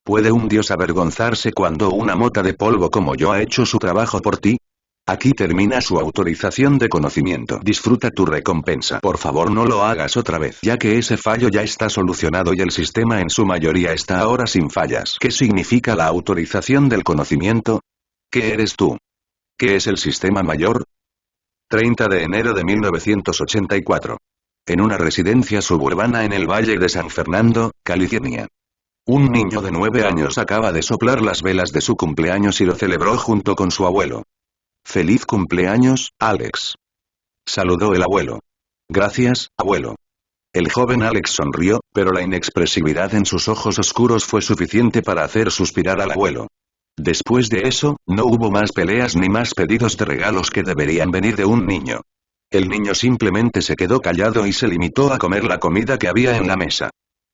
¿Puede un dios avergonzarse cuando una mota de polvo como yo ha hecho su trabajo por ti? Aquí termina su autorización de conocimiento. Disfruta tu recompensa. Por favor no lo hagas otra vez, ya que ese fallo ya está solucionado y el sistema en su mayoría está ahora sin fallas. ¿Qué significa la autorización del conocimiento? ¿Qué eres tú? ¿Qué es el sistema mayor? 30 de enero de 1984. En una residencia suburbana en el Valle de San Fernando, California. Un niño de 9 años acaba de soplar las velas de su cumpleaños y lo celebró junto con su abuelo. «Feliz cumpleaños, Alex», saludó el abuelo. «Gracias, abuelo». El joven Alex sonrió, pero la inexpresividad en sus ojos oscuros fue suficiente para hacer suspirar al abuelo. Después de eso, no hubo más peleas ni más pedidos de regalos que deberían venir de un niño. El niño simplemente se quedó callado y se limitó a comer la comida que había en la mesa.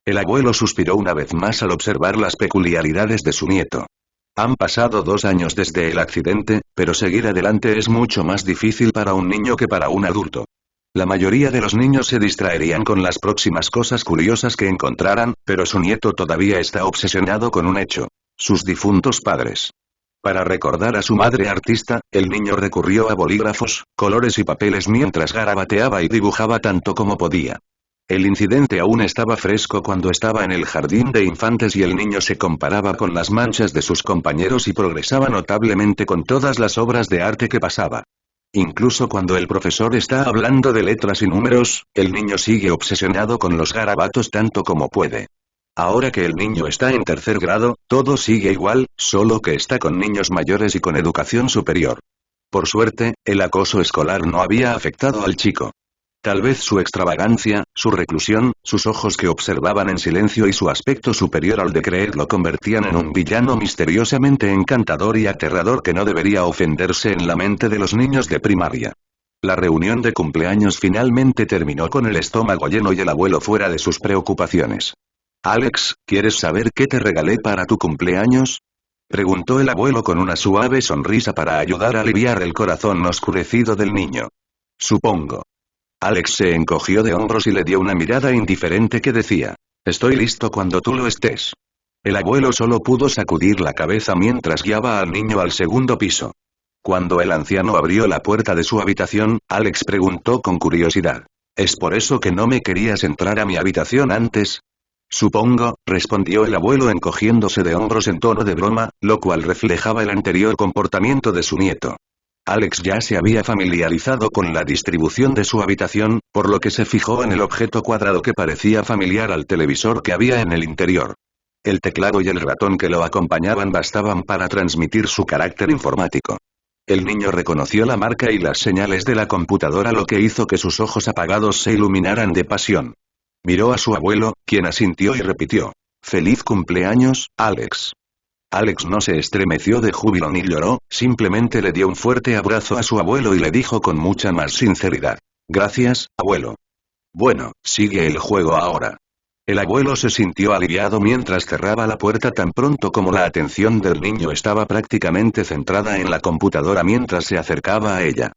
El abuelo suspiró una vez más al observar las peculiaridades de su nieto. Han pasado 2 años desde el accidente, pero seguir adelante es mucho más difícil para un niño que para un adulto. La mayoría de los niños se distraerían con las próximas cosas curiosas que encontraran, pero su nieto todavía está obsesionado con un hecho: sus difuntos padres. Para recordar a su madre artista, el niño recurrió a bolígrafos, colores y papeles mientras garabateaba y dibujaba tanto como podía. El incidente aún estaba fresco cuando estaba en el jardín de infantes y el niño se comparaba con las manchas de sus compañeros y progresaba notablemente con todas las obras de arte que pasaba. Incluso cuando el profesor está hablando de letras y números, el niño sigue obsesionado con los garabatos tanto como puede. Ahora que el niño está en tercer grado, todo sigue igual, solo que está con niños mayores y con educación superior. Por suerte, el acoso escolar no había afectado al chico. Tal vez su extravagancia, su reclusión, sus ojos que observaban en silencio y su aspecto superior al de Creed lo convertían en un villano misteriosamente encantador y aterrador que no debería ofenderse en la mente de los niños de primaria. La reunión de cumpleaños finalmente terminó con el estómago lleno y el abuelo fuera de sus preocupaciones. Alex, ¿quieres saber qué te regalé para tu cumpleaños? Preguntó el abuelo con una suave sonrisa para ayudar a aliviar el corazón oscurecido del niño. Supongo. Alex se encogió de hombros y le dio una mirada indiferente que decía: estoy listo cuando tú lo estés. El abuelo solo pudo sacudir la cabeza mientras guiaba al niño al segundo piso. Cuando el anciano abrió la puerta de su habitación, Alex preguntó con curiosidad: ¿es por eso que no me querías entrar a mi habitación antes? Supongo, respondió el abuelo encogiéndose de hombros en tono de broma, lo cual reflejaba el anterior comportamiento de su nieto. Alex ya se había familiarizado con la distribución de su habitación, por lo que se fijó en el objeto cuadrado que parecía familiar al televisor que había en el interior. El teclado y el ratón que lo acompañaban bastaban para transmitir su carácter informático. El niño reconoció la marca y las señales de la computadora, lo que hizo que sus ojos apagados se iluminaran de pasión. Miró a su abuelo, quien asintió y repitió: «¡Feliz cumpleaños, Alex!». Alex no se estremeció de júbilo ni lloró, simplemente le dio un fuerte abrazo a su abuelo y le dijo con mucha más sinceridad: «Gracias, abuelo». «Bueno, sigue el juego ahora». El abuelo se sintió aliviado mientras cerraba la puerta tan pronto como la atención del niño estaba prácticamente centrada en la computadora mientras se acercaba a ella.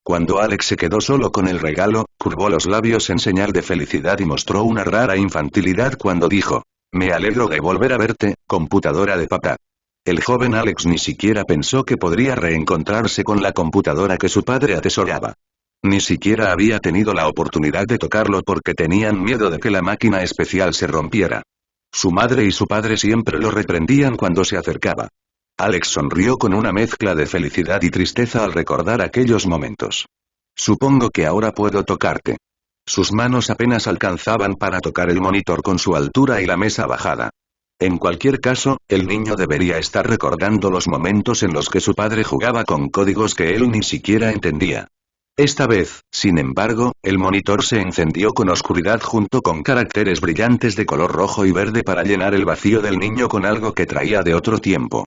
Cuando Alex se quedó solo con el regalo, curvó los labios en señal de felicidad y mostró una rara infantilidad cuando dijo: «Me alegro de volver a verte, computadora de papá». El joven Alex ni siquiera pensó que podría reencontrarse con la computadora que su padre atesoraba. Ni siquiera había tenido la oportunidad de tocarlo porque tenían miedo de que la máquina especial se rompiera. Su madre y su padre siempre lo reprendían cuando se acercaba. Alex sonrió con una mezcla de felicidad y tristeza al recordar aquellos momentos. «Supongo que ahora puedo tocarte». Sus manos apenas alcanzaban para tocar el monitor con su altura y la mesa bajada. En cualquier caso, el niño debería estar recordando los momentos en los que su padre jugaba con códigos que él ni siquiera entendía. Esta vez, sin embargo, el monitor se encendió con oscuridad junto con caracteres brillantes de color rojo y verde para llenar el vacío del niño con algo que traía de otro tiempo.